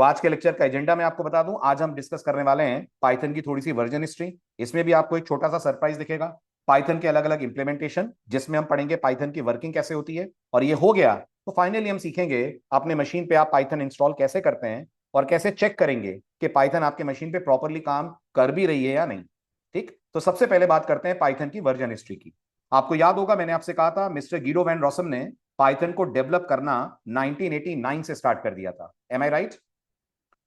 तो आज के लेक्चर का एजेंडा मैं आपको बता दूं। आज हम डिस्कस करने वाले हैं पाइथन की थोड़ी सी वर्जन हिस्ट्री। इसमें भी आपको एक छोटा सा सरप्राइज दिखेगा, पाइथन के अलग अलग इंप्लीमेंटेशन, जिसमें हम पढ़ेंगे पाइथन की वर्किंग कैसे होती है। और ये हो गया तो फाइनली हम सीखेंगे अपने मशीन पे आप पाइथन इंस्टॉल कैसे करते हैं और कैसे चेक करेंगे कि पाइथन आपके मशीन पे प्रॉपरली काम कर भी रही है या नहीं। ठीक, तो सबसे पहले बात करते हैं पाइथन की वर्जन हिस्ट्री की। आपको याद होगा मैंने आपसे कहा था मिस्टर गीडो वैन रॉसम ने पाइथन को डेवलप करना 1989 से स्टार्ट कर दिया था। एम आई राइट?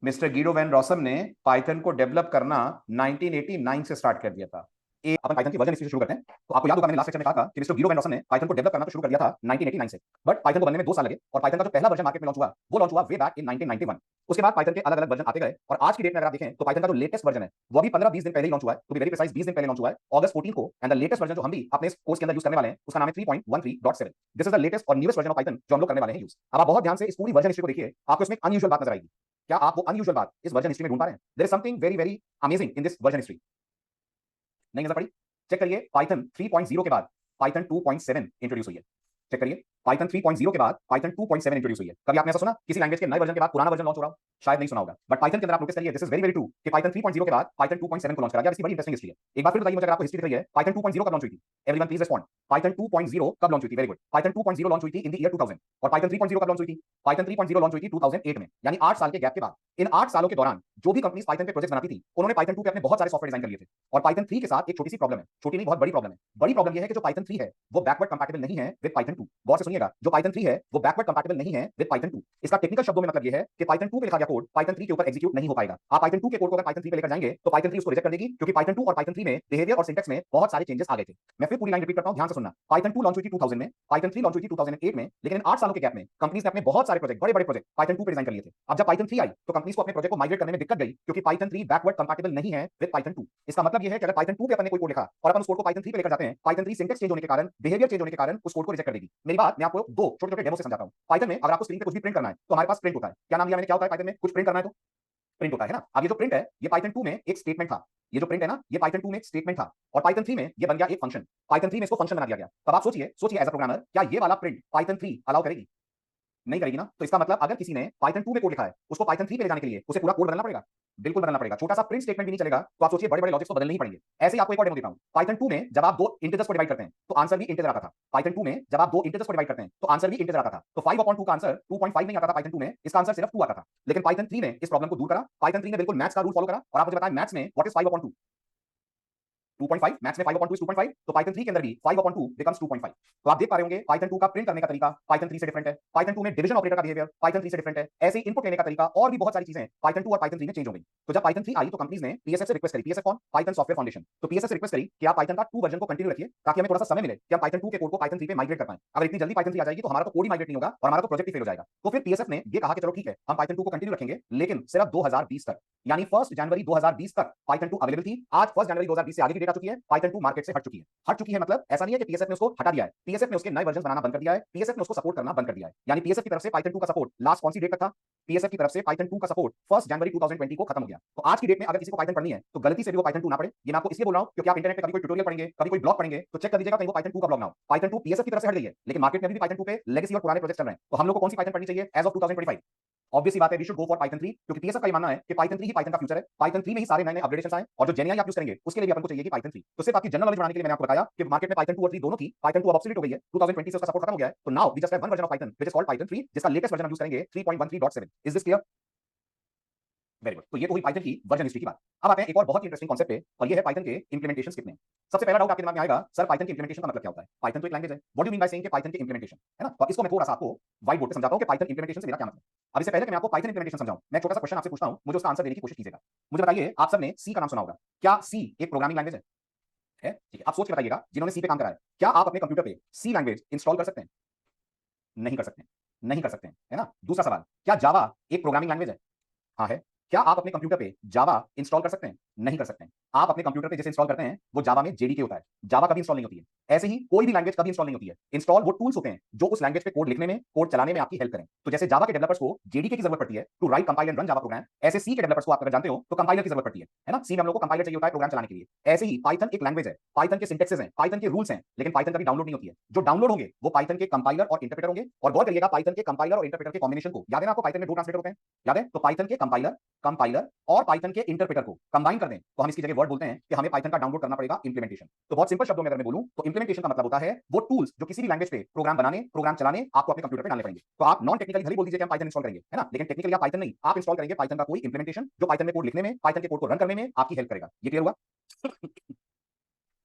मिस्टर गीडो वैन रॉसम ने पाइथन को डेवलप करना 1989 से स्टार्ट कर दिया था। अपन पाइथन की वर्जन हिस्ट्री शुरू करते हैं। तो आपको याद होगा मैंने लास्ट लेक्चर में कहा था कि मिस्टर गीडो वैन रॉसम ने पाइथन को डेवलप करना तो शुरू कर दिया था 1989 से, बट पाइथन को बनने में 2 साल लगे और पाइथन का जो पहला वर्जन मार्केट में लॉन्च हुआ वो लॉन्च हुआ वे बैक इन 1991। उसके बाद पाइथन के अलग अलग वर्जन आते गए और आज की डेट में अगर आप देखें तो पाइथन का जो लेटेस्ट वर्जन है वो अभी 15-20 दिन पहले ही लॉन्च हुआ है। टू बी वेरी प्रिसाइज 20 दिन पहले लॉन्च हुआ है, अगस्त 14 को। एंड द लेटेस्ट वर्जन जो हम भी अपने कोर्स के अंदर यूज करने वाले हैं उसका नाम है 3.13.7। दिस इज द लेटेस्ट और न्यूएस्ट वर्जन ऑफ पाइथन जो हम लोग करने वाले हैं यूज। अब आप बहुत ध्यान से इस पूरी वर्जन हिस्ट्री को देखिए, आपको इसमें अनयूजुअल बात नजर आएगी। क्या आप वो अनयूजुअल बात इस वर्जन हिस्ट्री में ढूंढ पा रहे हैं? There is something very very amazing in this version history. नहीं नजर पड़ी? चेक करिए, पाइथन 3.0 के बाद पाइथन 2.7 इंट्रोड्यूस हुई है। चेक करिए, पाइथन 3.0 के बाद पाइथन 2.7 इंट्रोड्यूस हुई है। कभी आपने ऐसा सुना किसी लैंग्वेज के नए वर्जन के बाद पुराना वर्जन लॉन्च हो रहा हो? शायद नहीं सुना होगा, बट पाइथन के अंदर आप नोटिस करिए, this is very very true कि पाइथन 3.0 के बाद पाइथन 2.7 को लॉन्च करा गया। इसकी बड़ी इंटरेस्टिंग हिस्ट्री है। एक बार फिर बताइए मुझे, अगर आपको हिस्ट्री दिख रही है, पाइथन 2.0 कब लॉन्च हुई थी? Everyone please respond. पाइथन 2.0 कब लॉन्च हुई थी? Very good. पाइथन 2.0 लॉन्च हुई थी इन द ईयर 2000। और पाइथन 3.0 कब लॉन्च हुई थी? पाइथन 3.0 लॉन्च हुई थी 2008 में, यानी 8 साल के गैप के बाद। इन 8 सालों के दौरान जो भी कंपनीज पाइथन पे प्रोजेक्ट बनाती थी उन्होंने पाइथन 2 पे अपने बहुत सारे सॉफ्टवेयर डिजाइन कर लिए थे। और पाइथन 3 के साथ एक छोटी सी प्रॉब्लम है, छोटी नहीं बहुत बड़ी प्रॉब्लम है। बड़ी प्रॉब्लम यह है कि जो पाइथन 3 है वो बैकवर्ड कंपैटिबल नहीं है विद पाइथन 2। गौर से सुनिएगा, जो पाइथन 3 है वो बैकवर्ड कंपैटिबल नहीं है विद पाइथन 2। इसका टेक्निकल शब्दों में मतलब यह है कि पाइथन 2 पे लिखा गया कोड पाइथन 3 के ऊपर एग्जीक्यूट नहीं हो पाएगा। आप पाइथन 2 के कोड को अगर पाइथन 3 पे लेकर जाएंगे तो पाइथन 3 उसको रिजेक्ट कर देगी, क्योंकि पाइथन 2 और पाइथन 3 में बिहेवियर और सिंटैक्स में बहुत सारे चेंजेस आ गए थे। मैं फिर पूरी लाइन रिपीट करता हूं, ध्यान से सुनना। पाइथन 2 लॉन्च हुई थी 2000 में, पाइथन 3 लॉन्च हुई थी 2008 में, लेकिन इन 8 सालों के गैप में कंपनीज ने अपने बहुत सारे प्रोजेक्ट, बड़े बड़े प्रोजेक्ट पाइथन 2 पे डिजाइन कर लिए थे। अब जब पाइथन 3 आई तो कंपनीज को अपने प्रोजेक्ट को माइग्रेट करने में दिक्कत गई, क्योंकि पाइथन 3 बैकवर्ड कंपैटिबल नहीं है विद पाइथन 2। इसका मतलब यह है कि अगर पाइथन 2 पे अपन ने कोई कोड लिखा और अपन उस कोड को पाइथन 3 पे लेकर जाते हैं, पाइथन 3 सिंटैक्स चेंज होने के कारण, बिहेवियर चेंज होने के कारण उस कोड को रिजेक्ट कर देगी। मेरी बात मैं आपको दो छोटे छोटे डेमो से समझाता हूं। पाइथन में अगर आपको स्क्रीन पे कुछ भी प्रिंट करना है तो हमारे पास प्रिंट होता है। क्या नाम लिया मैंने? क्या होता है पाइथन में? कुछ प्रिंट करना है तो प्रिंट होता है ना। अब ये जो प्रिंट है ये पाइथन 2 में एक स्टेटमेंट था। ये जो प्रिंट है ना ये पाइथन 2 में एक स्टेटमेंट था और पाइथन 3 में ये बन गया एक फंक्शन। पाइथन 3 में इसको फंक्शन बना दिया गया। तब आप सोचिए, सोचिए एज अ प्रोग्रामर, क्या ये वाला प्रिंट पाइथन 3 अलाउ करेगी? नहीं करेगी ना। तो इसका मतलब अगर किसी ने पाइथन 2 में कोड लिखा है उसको पाइथन 3 पे ले जाने के लिए उसे पूरा कोड बदलना पड़ेगा। बिल्कुल बदलना पड़ेगा। छोटा सा प्रिंट स्टेटमेंट भी नहीं चलेगा। तो आप सोचिए बड़े बड़े लॉजिक्स तो बदलने ही पड़ेंगे। ऐसे ही आपको एक और डेमो देता हूं। पाइथन 2 में जब आप दो इंटीजर्स को डिवाइड करते हैं तो आंसर भी इंटीजर आता था। पाइथन 2 में जब आप दो इंटीजर्स को डिवाइड करते हैं तो आंसर भी इंटीजर आता था। तो 5/2 का आंसर 2.5 नहीं आता था पाइथन 2 में, इसका आंसर सिर्फ 2 आता था। लेकिन पाइथन 3 ने इस प्रॉब्लम को दूर करा। पाइथन 3 ने बिल्कुल मैथ्स का रूल फॉलो करा। और आप मुझे बताएं मैथ्स में व्हाट इज 5/2? 2.5। मैथ्स में 5/2 इज 2.5, तो पाइथन 3 के अंदर भी 5/2 बिकम्स 2.5। तो आप देख पा रहे होंगे पाइथन 2 का प्रिंट करने का तरीका पाइथन 3 से डिफरेंट है। पाइथन 2 में डिवीजन ऑपरेटर का बिहेवियर पाइथन 3 से डिफरेंट है। ऐसे ही इनपुट लेने का तरीका और भी बहुत सारी चीजें पाइथन 2 और पाइथन 3 में चेंज हो गई। तो जब पाइथन 3 आई तो कंपनीज ने पीएसएफ से रिक्वेस्ट करी। पीएसएफ कौन? Python software foundation. तो पीएसएफ से रिक्वेस्ट करी कि आप पाइथन का 2 वर्जन को कंटिन्यू रखिए ताकि हमें थोड़ा सा समय मिले कि हम पाइथन 2 के कोड को पाइथन 3 पे माइग्रेट कर पाएं। अगर इतनी जल्दी पाइथन 3 आ जाएगी तो हमारा तो कोड ही माइग्रेट नहीं होगा और हमारा तो प्रोजेक्ट ही फेल हो जाएगा। तो फिर पीएसएफ ने ये कहा कि चलो ठीक है हम पाइथन 2 को कंटिन्यू रखेंगे, लेकिन सिर्फ 2020 तक, यानी 1 जनवरी 2020 तक पाइथन 2 अवेलेबल थी। आज 1 जनवरी 2020 से आगे की डेट आ चुकी है, पाइथन 2 मार्केट से हट चुकी है। हट चुकी है मतलब ऐसा नहीं है कि पीएसएफ ने उसको हटा दिया है। पीएसएफ ने उसके नए वर्जन बनाना बंद कर दिया है। पीएसएफ ने उसको सपोर्ट करना बंद कर दिया है। यानी पीएसएफ की तरफ से पाइथन 2 का सपोर्ट लास्ट कौन सी डेट तक था? पीएसएफ की तरफ से पाइथन 2 का सपोर्ट 1 जनवरी 2020 को खत्म हो गया। तो आज की डेट में अगर किसी को पाइथन पढ़नी है तो गलती से भी वो पाइथन 2 ना पढ़े। ये मैं आपको इसलिए बोल रहा हूं क्योंकि आप इंटरनेट पे कभी कोई ट्यूटोरियल पढ़ेंगे, कभी कोई ब्लॉग पढ़ेंगे तो चेक कर दीजिएगा कहीं वो पाइथन 2 का ब्लॉग ना हो। पाइथन 2 पीएसएफ की तरफ से हट गई है, लेकिन मार्केट में भी पाइथन 2 पे लेगेसी और पुराने प्रोजेक्ट चल रहे हैं। तो हम लोग को कौन सी पाइथन पढ़नी चाहिए एज ऑफ 2025? ऑब्वियसली बात है we should go for Python 3, क्योंकि पीएसएफ का ये मानना है कि पाइथन 3 ही पाइथन का फ्यूचर है। पाइथन 3 में ही सारे नए नए अपडेट्स आए और जो जेएनआई आप यूज करेंगे उसके लिए भी अपन को चाहिए कि पाइथन 3। तो सिर्फ आपकी जनरल नॉलेज बढ़ाने के लिए मैंने आपको बताया कि मार्केट में पाइथन 2 और 3 दोनों थी। पाइथन 2 अब ऑब्सोलीट हो गई है, 2020 से उसका सपोर्ट खत्म हो गया है। तो now we just have one version of Python which is called Python 3, जिसका लेटेस्ट वर्जन हम यूज करेंगे 3.13.7। Is this clear? Very good. तो ये तो हुई पाइथन की वर्जन हिस्ट्री की बात। अब आते हैं एक और बहुत ही इंटरेस्टिंग कॉन्सेप्ट पे, और ये है पाइथन के इंप्लीमेंटेशंस कितने हैं। सबसे पहला डाउट आपके दिमाग में आएगा, सर पाइथन के इंप्लीमेंटेशन का मतलब क्या होता है? पाइथन तो एक लैंग्वेज है, what do you mean by saying कि पाइथन के इंप्लीमेंटेशन, है ना? तो इसको मैं थोड़ा सा आपको व्हाइट बोर्ड पे समझाता हूं कि पाइथन इंप्लीमेंटेशन से मेरा क्या मतलब है। अब इससे पहले कि मैं आपको पाइथन इंप्लीमेंटेशन समझाऊं, मैं एक छोटा सा क्वेश्चन आपसे पूछता हूं, मुझे उसका आंसर देने की कोशिश कीजिएगा। मुझे बताइए, आप सबने सी का नाम सुना होगा। क्या सी एक प्रोग्रामिंग लैंग्वेज है? ठीक है, आप सोच के बताइएगा जिन्होंने सी पे काम करा है, क्या आप अपने कंप्यूटर पे सी लैंग्वेज इंस्टॉल कर सकते हैं? नहीं कर सकते हैं, नहीं कर सकते हैं, है ना? दूसरा सवाल, क्या जावा एक प्रोग्रामिंग लैंग्वेज है? हाँ है। क्या आप अपने कंप्यूटर पे जावा इंस्टॉल कर सकते हैं? नहीं कर सकते हैं। आप अपने कंप्यूटर पे जैसे इंस्टॉल करते हैं वो जावा में जेडीके होता है, जावा कभी इंस्टॉल नहीं होती है। ऐसे ही कोई भी लैंग्वेज कभी इंस्टॉल नहीं होती है। इंस्टॉल वो टूल्स होते हैं जो उस लैंग्वेज पे कोड लिखने में, कोड चलाने में आपकी हेल्प करें। तो जैसे जावा के डेवलपर्स को जेडीके की जरूरत पड़ती है to write compile and run Java program, ऐसे सी के डेवलपर्स को आप अगर जानते हो तो कंपाइलर की जरूरत पड़ती है ना। सी में हम लोग को कंपाइलर चाहिए होता है प्रोग्राम चलाने के लिए। ऐसे ही पाइथन एक लैंग्वेज है, पाइथन के सिंटैक्सेस हैं, पाइथन के रूल्स हैं, लेकिन पाइथन कभी डाउनलोड नहीं होती है। जो डाउनलोड होंगे वो पाइथन के कंपाइलर और इंटरप्रेटर होंगे। और गौर करिएगा पाइथन के कंपाइलर और इंटरप्रेटर के कॉम्बिनेशन को, याद है ना आपको पाइथन में दो ट्रांसलेटर होते हैं, याद है? तो पाइथन के कंपाइलर कंपाइलर और पाइथन के इंटरप्रेटर को कंबाइन कर दें तो हम इसकी जगह वर्ड बोलते हैं कि हमें पाइथन का डाउनलोड करना पड़ेगा इंप्लीमेंटेशन। तो बहुत सिंपल शब्दों में अगर मैं बोलूं तो इंप्लीमेंटेशन का मतलब होता है वो टूल्स जो किसी भी लैंग्वेज पे प्रोग्राम बनाने, प्रोग्राम चलाने आपको अपने कंप्यूटर पे डालने पड़ेंगे। तो आप नॉन टेक्निकली भले बोल दीजिए कि हम पाइथन इंस्टॉल करेंगे, है ना, लेकिन टेक्निकली आप पाइथन नहीं, आप इंस्टॉल करेंगे पाइथन का कोई इंप्लीमेंटेशन जो पाइथन में कोड लिखने में, पाइथन के कोड को रन करने में आपकी हेल्प करेगा। ये क्लियर हुआ?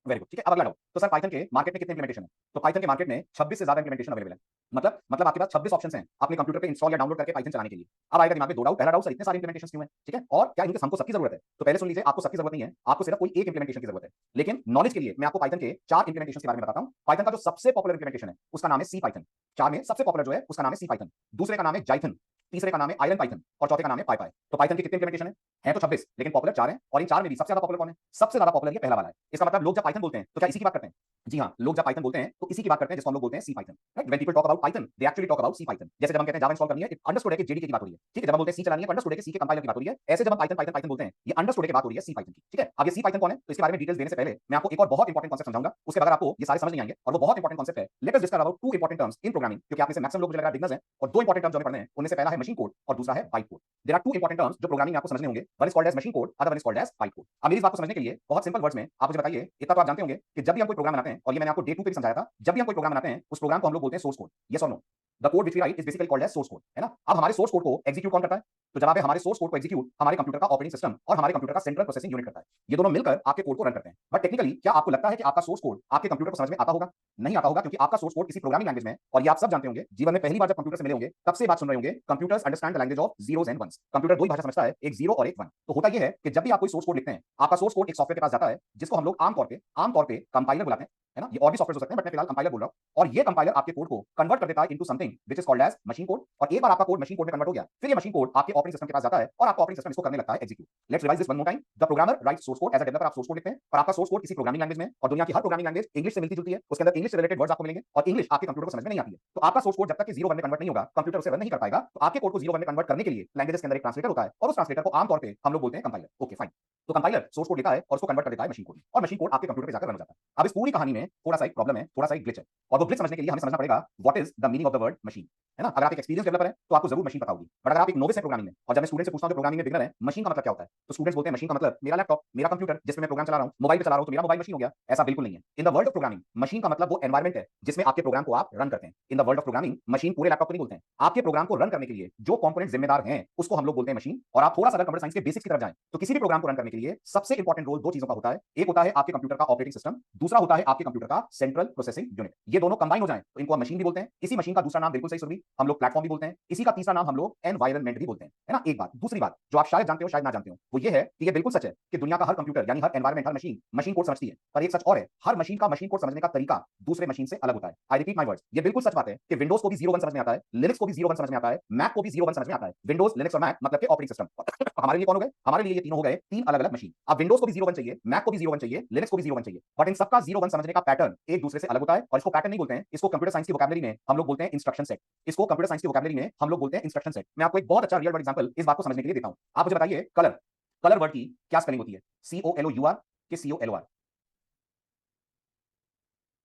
वेरी गुड, ठीक है। अब अगला डाउट, तो सर पाइथन के मार्केट में कितने इंप्लीमेंटेशन है? तो पाइथन के मार्केट में 26 से ज्यादा इंप्लीमेंटेशन अवेलेबल है। मतलब आपके पास 26 ऑप्शंस हैं अपने कंप्यूटर पे इंस्टॉल या डाउनलोड करके पाइथन चलाने के लिए। अब आएगा दिमाग में दो डाउट। पहला डाउट, सर इतने सारे इंप्लीमेंटेशंस क्यों हैं? ठीक है, और क्या इनके हमको सबकी जरूरत है? तो पहले सुन लीजिए, आपको सबकी जरूरत नहीं है, आपको सिर्फ कोई एक इंप्लीमेंटेशन की जरूरत है। लेकिन नॉलेज के लिए मैं आपको पाइथन के 4 इंप्लीमेंटेशन के बारे में बताता हूं। पाइथन का जो सबसे पॉपुलर इंप्लीमेंटेशन है उसका नाम है सी पाइथन। 4 में सबसे पॉपुलर जो है उसका नाम है सी पाइथन, दूसरे का नाम है जाइथन, तीसरे का नाम है आयरन पाइथन और चौथे का नाम है पाईपाई। तो पाइथन के कितने इंप्लीमेंटेशन है तो 26, लेकिन पॉपुलर 4 हैं। और इन 4 में भी सबसे ज्यादा पॉपुलर कौन है? सबसे ज्यादा पॉपुलर ये पहला वाला है। इसका मतलब लोग जब पाइथन बोलते हैं तो क्या इसी की बात करते हैं? जी हां, लोग जब पाइथन बोलते हैं तो इसी की बात करते हैं जिसको हम लोग बोलते हैं C Python, right? When people talk about Python they actually talk about C Python. जैसे जब हम कहते हैं जावा इंस्टॉल करनी है, अंडरस्टूड है कि जेडीके की बात हो रही है, ठीक है। जब हम बोलते हैं सी चलानी है, अंडरस्टूड है कि सी के कंपाइलर की बात हो रही है। ऐसे जब हम पाइथन पाइथन पाइथन बोलते हैं, ये अंडरस्टूड है कि बात हो रही है सी पाइथन की, ठीक है। अब ये सी पाइथन कौन है तो इसके बारे में डिटेल्स देने से पहले मैं आपको एक और बहुत इंपॉर्टेंट कांसेप्ट समझाऊंगा, उसके बाद आपको ये सारे समझ नहीं आएंगे। और वो बहुत इंपॉर्टेंट कांसेप्ट है। Let us discuss about to important terms in programming, क्योंकि आप में से मैक्सिमम लोग मुझे लग रहा है बिगिनर्स हैं, और दो इंपॉर्टेंट टर्म्स जो हमें पढ़ने हैं उनमें से पहला है मशीन कोड और दूसरा है byte code. There are two important terms जो प्रोग्रामिंग में आपको समझने होंगे। One is called as machine code, other one is called as byte code. अब मेरी इस बात को समझने के लिए बहुत सिंपल वर्ड्स में आप मुझे बताइए, इतना तो आप जानते होंगे कि जब भी हम कोई प्रोग्राम बनाते हैं, और ये मैंने आपको डे 2 पे भी समझाया था, जब भी हम कोई प्रोग्राम बनाते हैं उस प्रोग्राम को हम लोग बोलते हैं सोर्स कोड। यस और no? The code which we write is basically called as source code, है ना। अब हमारे सोर्स कोड को एग्जीक्यूट कौन करता है? तो जवाब है हमारे सोर्स कोड को एग्जीक्यूट हमारे कंप्यूटर का ऑपरेटिंग सिस्टम और हमारे कंप्यूटर का सेंट्रल प्रोसेसिंग यूनिट करता है। ये दोनों मिलकर आपके कोड को रन करते हैं। बट टेक्निकली क्या आपको लगता है कि आपका सोर्स कोड आपके कंप्यूटर को समझ में आता होगा? नहीं आता होगा, क्योंकि आपका सोर्स कोड किसी प्रोग्रामिंग लैंग्वेज में है। और ये आप सब जानते होंगे, जीवन में पहली बार जब कंप्यूटर से मिले होंगे तब से बात सुन रहे होंगे, computers understand the language of zeros and ones. Computer दो ही भाषा समझता है, एक जीरो और एक वन। तो होता यह है कि जब भी आप कोई सोर्स कोड लिखते हैं, आपका सोर्स कोड एक सॉफ्टवेयर के पास जाता है जिसको हम लोग आमतौर पे कंपाइलर बुलाते हैं, है ना। ये और भी सॉफ्टवेयर हो सकते हैं बट मैं फिलहाल कंपाइलर बोल रहा हूं। और ये कंपाइलर आपके कोड को कन्वर्ट कर देता है into something which is called as machine code. और एक बार आपका कोड मशीन कोड में कन्वर्ट हो गया, फिर ये मशीन कोड आपके ऑपरेटिंग सिस्टम के पास जाता है और आपका ऑपरेटिंग सिस्टम इसको करने लगता है execute. Let's revise this one more time. The programmer writes source code, as a developer आप सोर्स कोड लिखते हैं, और आपका सोर्स कोड किसी प्रोग्रामिंग लैंग्वेज में, और दुनिया की हर प्रोग्रामिंग लैंग्वेज इंग्लिश से मिलती जुलती है, उसके अंदर इंग्लिश से रिलेटेड वर्ड्स आपको मिलेंगे, और इंग्लिश आपके कंप्यूटर को समझ में नहीं आती है। तो आपका सोर्स कोड जब तक कि जीरो वन में कन्वर्ट नहीं होगा, कंप्यूटर उसे रन नहीं कर पाएगा। तो आपके कोड को जीरो वन में कन्वर्ट करने के लिए लैंग्वेजेस के अंदर एक ट्रांसलेटर होता है, और उस ट्रांसलेटर को आमतौर पे हम लोग बोलते हैं कंपाइलर। Okay fine. तो कंपाइलर सोर्स कोड लेता है और उसको कन्वर्ट कर देता है मशीन कोड में, और मशीन कोड आपके कंप्यूटर पे जाकर रन हो जाता है। अब इस पूरी कहानी में थोड़ा सा एक प्रॉब्लम है, थोड़ा सा एक ग्लिच है, और वो ग्लिच समझने के लिए हमें समझना पड़ेगा what is the meaning of the word machine, है ना। अगर आप एक एक्सपीरियंस डेवलपर हैं तो आपको जरूर मशीन पता होगी, बट अगर आप एक नोविस हैं प्रोग्रामिंग में, और जब मैं स्टूडेंट से पूछता हूं जो प्रोग्रामिंग में बिगिनर है, मशीन का मतलब क्या होता है, तो स्टूडेंट्स बोलते हैं मशीन का मतलब मेरा लैपटॉप, मेरा कंप्यूटर जिसमें मैं प्रोग्राम चला रहा हूं, मोबाइल पे चला रहा हूं तो मेरा मोबाइल मशीन हो गया। ऐसा बिल्कुल नहीं है। In the world of programming machine का मतलब वो एनवायरमेंट है जिसमें आपके प्रोग्राम को आप रन करते हैं। In the world of programming machine पूरे लैपटॉप को नहीं बोलते हैं। आपके प्रोग्राम को रन करने के लिए जो कंपोनेंट जिम्मेदार हैं उसको हम लोग बोलते हैं मशीन। और आप थोड़ा सा अगर कंप्यूटर साइंस के बेसिक्स की तरफ जाएं तो किसी भी प्रोग्राम को रन करने के लिए सबसे इंपॉर्टेंट रोल दो चीजों का होता है। एक होता है आपके कंप्यूटर का ऑपरेटिंग सिस्टम, दूसरा होता है आपके कंप्यूटर का सेंट्रल प्रोसेसिंग यूनिट। ये दोनों कंबाइन हो जाएं तो इनको हम मशीन भी बोलते हैं। इसी मशीन का दूसरा नाम बिल्कुल सही सुन ली, हम लोग प्लेटफॉर्म भी बोलते हैं। इसी का तीसरा नाम हम लोग एनवायरनमेंट भी बोलते हैं, है ना। एक बात। दूसरी बात जो आप शायद जानते हो शायद ना जानते हो, वो ये है कि ये बिल्कुल सच है कि दुनिया का हर कंप्यूटर यानी हर एनवायरनमेंट, हर मशीन मशीन कोड समझती है। पर एक सच और है, हर मशीन का मशीन कोड समझने का तरीका दूसरे मशीन से अलग होता है। आई रिपीट माय वर्ड्स, ये बिल्कुल सच बात है कि विंडोज को भी जीरो वन समझ में आता है, लिनक्स को भी जीरो वन समझ में आता है, मैक को भी जीरो वन समझ में आता है। विंडोज, लिनक्स और मैक मतलब के ऑपरेटिंग सिस्टम हमारे लिए कौन हो गए? हमारे लिए ये तीनों हो गए तीन अलग अलग मशीन। अब विंडोज को भी जीरो वन चाहिए, मैक को भी जीरो वन चाहिए, लिनक्स को भी जीरो वन चाहिए, बट इन सबका जीरो वन समझने का पैटर्न एक दूसरे से अलग होता है। और इसको पैटर्न नहीं बोलते हैं, इसको कंप्यूटर साइंस की वोकैबुलरी में हम लोग बोलते हैं इंस्ट्रक्शन सेट। इसको कंप्यूटर साइंस की वोकैबुलरी में हम लोग बोलते हैं इंस्ट्रक्शन सेट। मैं आपको एक बहुत अच्छा रियल वर्ल्ड एग्जांपल इस बात को समझने के लिए देता हूं। आप मुझे बताइए, कलर, कलर वर्ड की क्या स्पेलिंग होती है? COLOUR कि COLOR?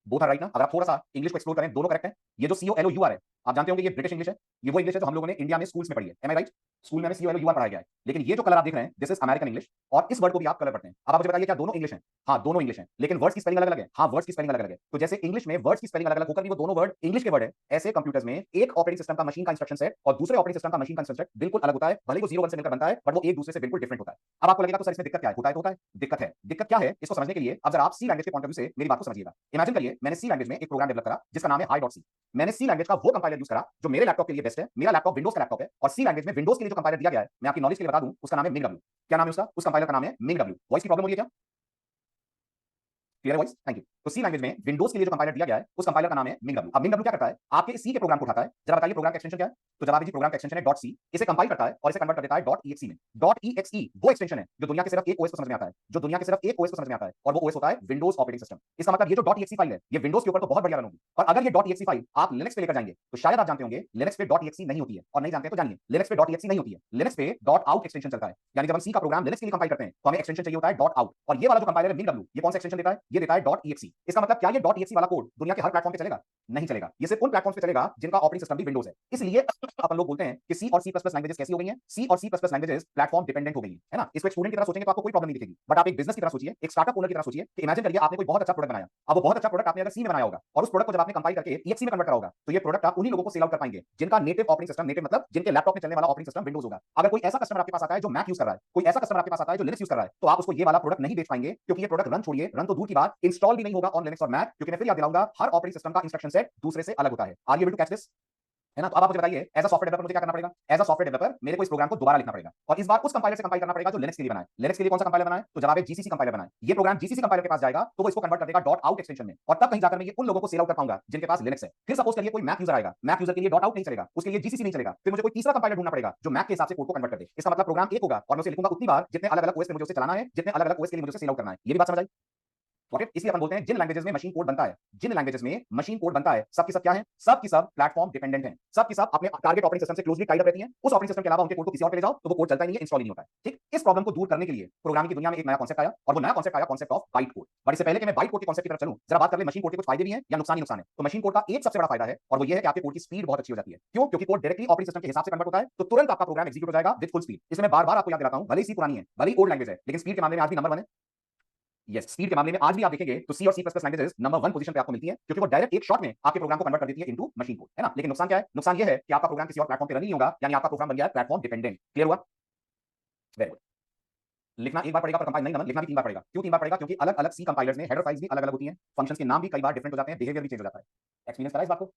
बोथ आर राइट ना। अगर आप थोड़ा सा इंग्लिश को एक्सप्लोर करें, दोनों करेक्ट है। ये जो COLOUR है, आप जानते होंगे ये ब्रिटिश इंग्लिश है। ये वो इंग्लिश है जो हम लोगों ने इंडिया में स्कूल्स में पढ़ी है। एम आई राइट? स्कूल में हमें COLOUR पढ़ाया गया है। लेकिन ये जो कलर आप देख रहे हैं, दिस इज अमेरिकन इंग्लिश, और इस वर्ड को भी आप कलर पढ़ते हैं। अब आप मुझे बताइए, क्या दोनों इंग्लिश हैं? हाँ, दोनों इंग्लिश हैं, लेकिन वर्ड्स की स्पेलिंग अलग अलग है। हाँ, वर्ड्स की स्पेलिंग अलग अलग है। तो जैसे इंग्लिश में वर्ड्स की स्पेलिंग अलग अलग होकर भी वो दोनों वर्ड इंग्लिश के वर्ड है, ऐसे कंप्यूटर्स में एक ऑपरेटिंग सिस्टम का मशीन का इंस्ट्रक्शन सेट और दूसरे ऑपरेटिंग सिस्टम का मशीन का इंस्ट्रक्शन सेट बिल्कुल अलग होता है। भले ही वो जीरो वन से मिलकर बनता है, बट वो एक दूसरे से बिल्कुल डिफरेंट होता है। अब आपको लगेगा तो सर इसमें दिक्कत क्या है? होता है तो होता है, दिक्कत है। दिक्कत क्या है इसको समझने के लिए अब जरा आप सी लैंग्वेज के पॉइंट ऑफ व्यू से मेरी बात को समझिएगा। इमेजिन करिए, मैंने सी लैंग्वेज में एक प्रोग्राम डेवलप करा जिसका नाम है hi.c। मैंने सी लैंग्वेज का वो कंपाइलर यूज करा जो मेरे लैपटॉप के लिए बेस्ट है। मेरा लैपटॉप विंडोज का लैपटॉप है, और सी लैंग्वेज में विंडोज के लिए जो कंपाइलर दिया गया है, मैं आपकी नॉलेज के लिए बता दूं, उसका नाम है मिंगडब्ल्यू। क्या नाम है उसका? उस कंपाइलर का नाम है मिंगडब्ल्यू। वॉइस की प्रॉब्लम हो रही है क्या? Clear voice, thank you. तो सी लैंग्वेज में विंडोज के लिए जो कंपाइलर दिया गया है उस कंपाइलर का नाम है मिंगडब्ल्यू। अब मिंगडब्ल्यू क्या करता है, आपके सी के प्रोग्राम को उठाता है। जरा बताइए प्रोग्राम का एक्सटेंशन क्या है? तो जवाब जी प्रोग्राम का एक्सटेंशन है डॉट सी। इसे कंपाइल करता है और इसे कन्वर्ट कर देता है डॉट ईएक्सी में। डॉट ईएक्सई वो एक्सटेंशन है जो दुनिया के सिर्फ एक ओएस को समझ में आता है, जो दुनिया के सिर्फ एक ओएस को समझ में आता है, और वो ओएस होता है विंडोज ऑपरेटिंग सिस्टम। इसका मतलब ये जो डॉट ईएक्सी फाइल है ये विंडोज के ऊपर तो बहुत बढ़िया रन होगी, और अगर ये डॉट ईएक्सी फाइल आप लिनक्स पे लेकर जाएंगे तो शायद आप जानते होंगे लिनक्स पे डॉट ईएक्सी नहीं होती है, और नहीं जानते तो जानिए लिनक्स पे डॉट ईएक्सी नहीं होती है। लिनक्स पे डॉट आउट एक्सटेंशन चलता है, यानी जब हम सी का प्रोग्राम लिनक्स के लिए कंपाइल करते हैं तो हमें एक्सटेंशन चाहिए होता है डॉट आउट, और ये वाला जो कंपाइलर है मिंगडब्ल्यू ये कौन सा एक्सटेंशन देता है? ये देता है डॉट ईएक्सी। इसका मतलब क्या ये डॉट ईएक्सी वाला कोड दुनिया के हर प्लेटफॉर्म पे चलेगा? नहीं चलेगा। ये सिर्फ उन प्लेटफॉर्म्स पे चलेगा जिनका ऑपरेटिंग सिस्टम भी विंडोज है। इसलिए अपन लोग बोलते हैं कि सी और सी प्लस प्लस लैंग्वेजेस कैसी हो गई हैं? सी और C plus plus languages platform dependent हो गई है ना। इसको एक स्टूडेंट की तरह सोचेंगे तो आपको कोई प्रॉब्लम नहीं दिखेगी, बट आप एक बिजनेस की तरह सोचिए, एक स्टार्टअप ओनर की तरह सोचिए कि इमेजिन करिए आपने कोई बहुत अच्छा प्रोडक्ट बनाया। अब वो बहुत अच्छा प्रोडक्ट आपने अगर सी में बनाया होगा और उस प्रोडक्ट को जब आपने कंपाइल करके ईएक्सी में कन्वर्ट करा होगा तो ये प्रोडक्ट आप उन्हीं लोगों को सेल आउट कर पाएंगे जिनका नेटिव ऑपरेटिंग सिस्टम, नेटिव मतलब जिनके लैपटॉप में चलने वाला ऑपरेटिंग सिस्टम विंडोज होगा। अगर कोई ऐसा कस्टमर आपके पास आता है जो मैक यूज कर रहा है, कोई ऐसा कस्टमर आपके पास आता है जो लिनक्स यूज कर रहा है, तो आप उसको ये वाला प्रोडक्ट नहीं बेच पाएंगे, क्योंकि ये प्रोडक्ट रन छोड़िए, रन तो दूर की बात, इंस्टॉल भी नहीं होगा ऑन लिनक्स और मैक। क्योंकि मैं फिर याद दिलाऊंगा हर ऑपरेटिंग सिस्टम का इंस्ट्रक्शन सेट दूसरे से अलग होता है। Are you able to catch this? है ना। तो अब आप मुझे बताइए एज अ सॉफ्टवेयर डेवलपर मुझे क्या करना पड़ेगा? एज अ सॉफ्टवेयर डेवलपर मेरे को इस प्रोग्राम को दोबारा लिखना पड़ेगा, और इस बार उस कंपाइलर से कंपाइल करना पड़ेगा जो लिनक्स के लिए बनाए। लिनक्स के लिए कौन सा कंपाइलर बनाए? तो जवाब है जीसीसी कंपाइलर बनाए। ये प्रोग्राम जीसीसी कंपाइलर के पास जाएगा तो वो इसको कन्वर्ट कर देगा डॉट आउट एक्सटेंशन में, और तब कहीं जाकर मैं ये उन लोगों को सेल आउट कर पाऊंगा जिनके पास लिनक्स है। फिर सपोज करिए कोई मैक यूजर आएगा, मैक यूजर के लिए डॉट आउट नहीं चलेगा, उसके लिए जीसीसी नहीं चलेगा, फिर मुझे कोई तीसरा कंपाइलर ढूंढना पड़ेगा जो मैक के हिसाब से कोड को कन्वर्ट कर दे। इसका मतलब प्रोग्राम एक होगा और मैं उसे लिखूंगा उतनी बार जितने अलग अलग ओएस पे मुझे उसे चलाना है, जितने अलग अलग ओएस के लिए मुझे उसे सेल आउट करना है। ये भी बात समझ आई? ओके, इसलिए अपन बोलते हैं जिन लैंग्वेजेस में मशीन कोड बनता है, जिन लैंग्वेजेस में मशीन कोड बनता है, सब की सब क्या है? सब की सब प्लेटफॉर्म डिपेंडेंट है, सब की सब अपने टारगेट ऑपरेटिंग सिस्टम से क्लोजली टाइड अप रहती हैं। उस ऑपरेटिंग सिस्टम के अलावा उनके कोड को किसी और पे ले जाओ तो वो कोड चलता ही नहीं है, इंस्टॉल ही नहीं होता है। ठीक, इस प्रॉब्लम को दूर करने के लिए प्रोग्रामिंग की दुनिया में एक नया कॉन्सेप्ट आया, और वो नया कॉन्सेप्ट आया concept of byte code. But इससे पहले कि मैं बाइट कोड के कॉन्सेप्ट की तरफ चलूं, जरा बात कर ले मशीन कोड के कुछ फायदे भी हैं या नुकसान ही नुकसान है। तो मशीन कोड का एक सबसे बड़ा फायदा है, और वो ये है कि आपके कोड की स्पीड बहुत अच्छी हो जाती है। क्यों? क्योंकि कोड डायरेक्टली ऑपरेटिंग सिस्टम के हिसाब से कन्वर्ट होता है, तो तुरंत आपका प्रोग्राम एग्जीक्यूट हो जाएगा विद फुल स्पीड। इसमें मैं बार-बार आपको याद दिलाता हूं, भले ही सी पुरानी है, भले ही ओल्ड लैंग्वेज है, लेकिन स्पीड के मामले में आज भी नंबर 1 है। यस, स्पीड के मामले में आज भी आप देखेंगे तो सी और C plus plus languages number 1 position पे आपको मिलती है, क्योंकि वो डायरेक्ट एक शॉट में आपके प्रोग्राम को कन्वर्ट कर देती है इनटू मशीन कोड, है ना। लेकिन नुकसान क्या है? नुकसान ये है कि आपका प्रोग्राम किसी और प्लेटफॉर्म पे रन नहीं होगा, यानी आपका प्रोग्राम बन गया है प्लेटफॉर्म डिपेंडेंट। क्लियर हुआ? Very good. लिखना एक बार पड़ेगा पर कंपाइल नहीं करना, लिखना भी 3 बार पड़ेगा। क्यों 3 बार पड़ेगा? क्योंकि अलग अलग सी कंपाइलर्स में हेडर फाइल्स भी अलग अलग होती हैं, फंक्शंस के नाम भी कई बार डिफरेंट हो जाते हैं, बिहेवियर भी चेंज हो जाता है। एक्सपीरियंस करा इस बात को?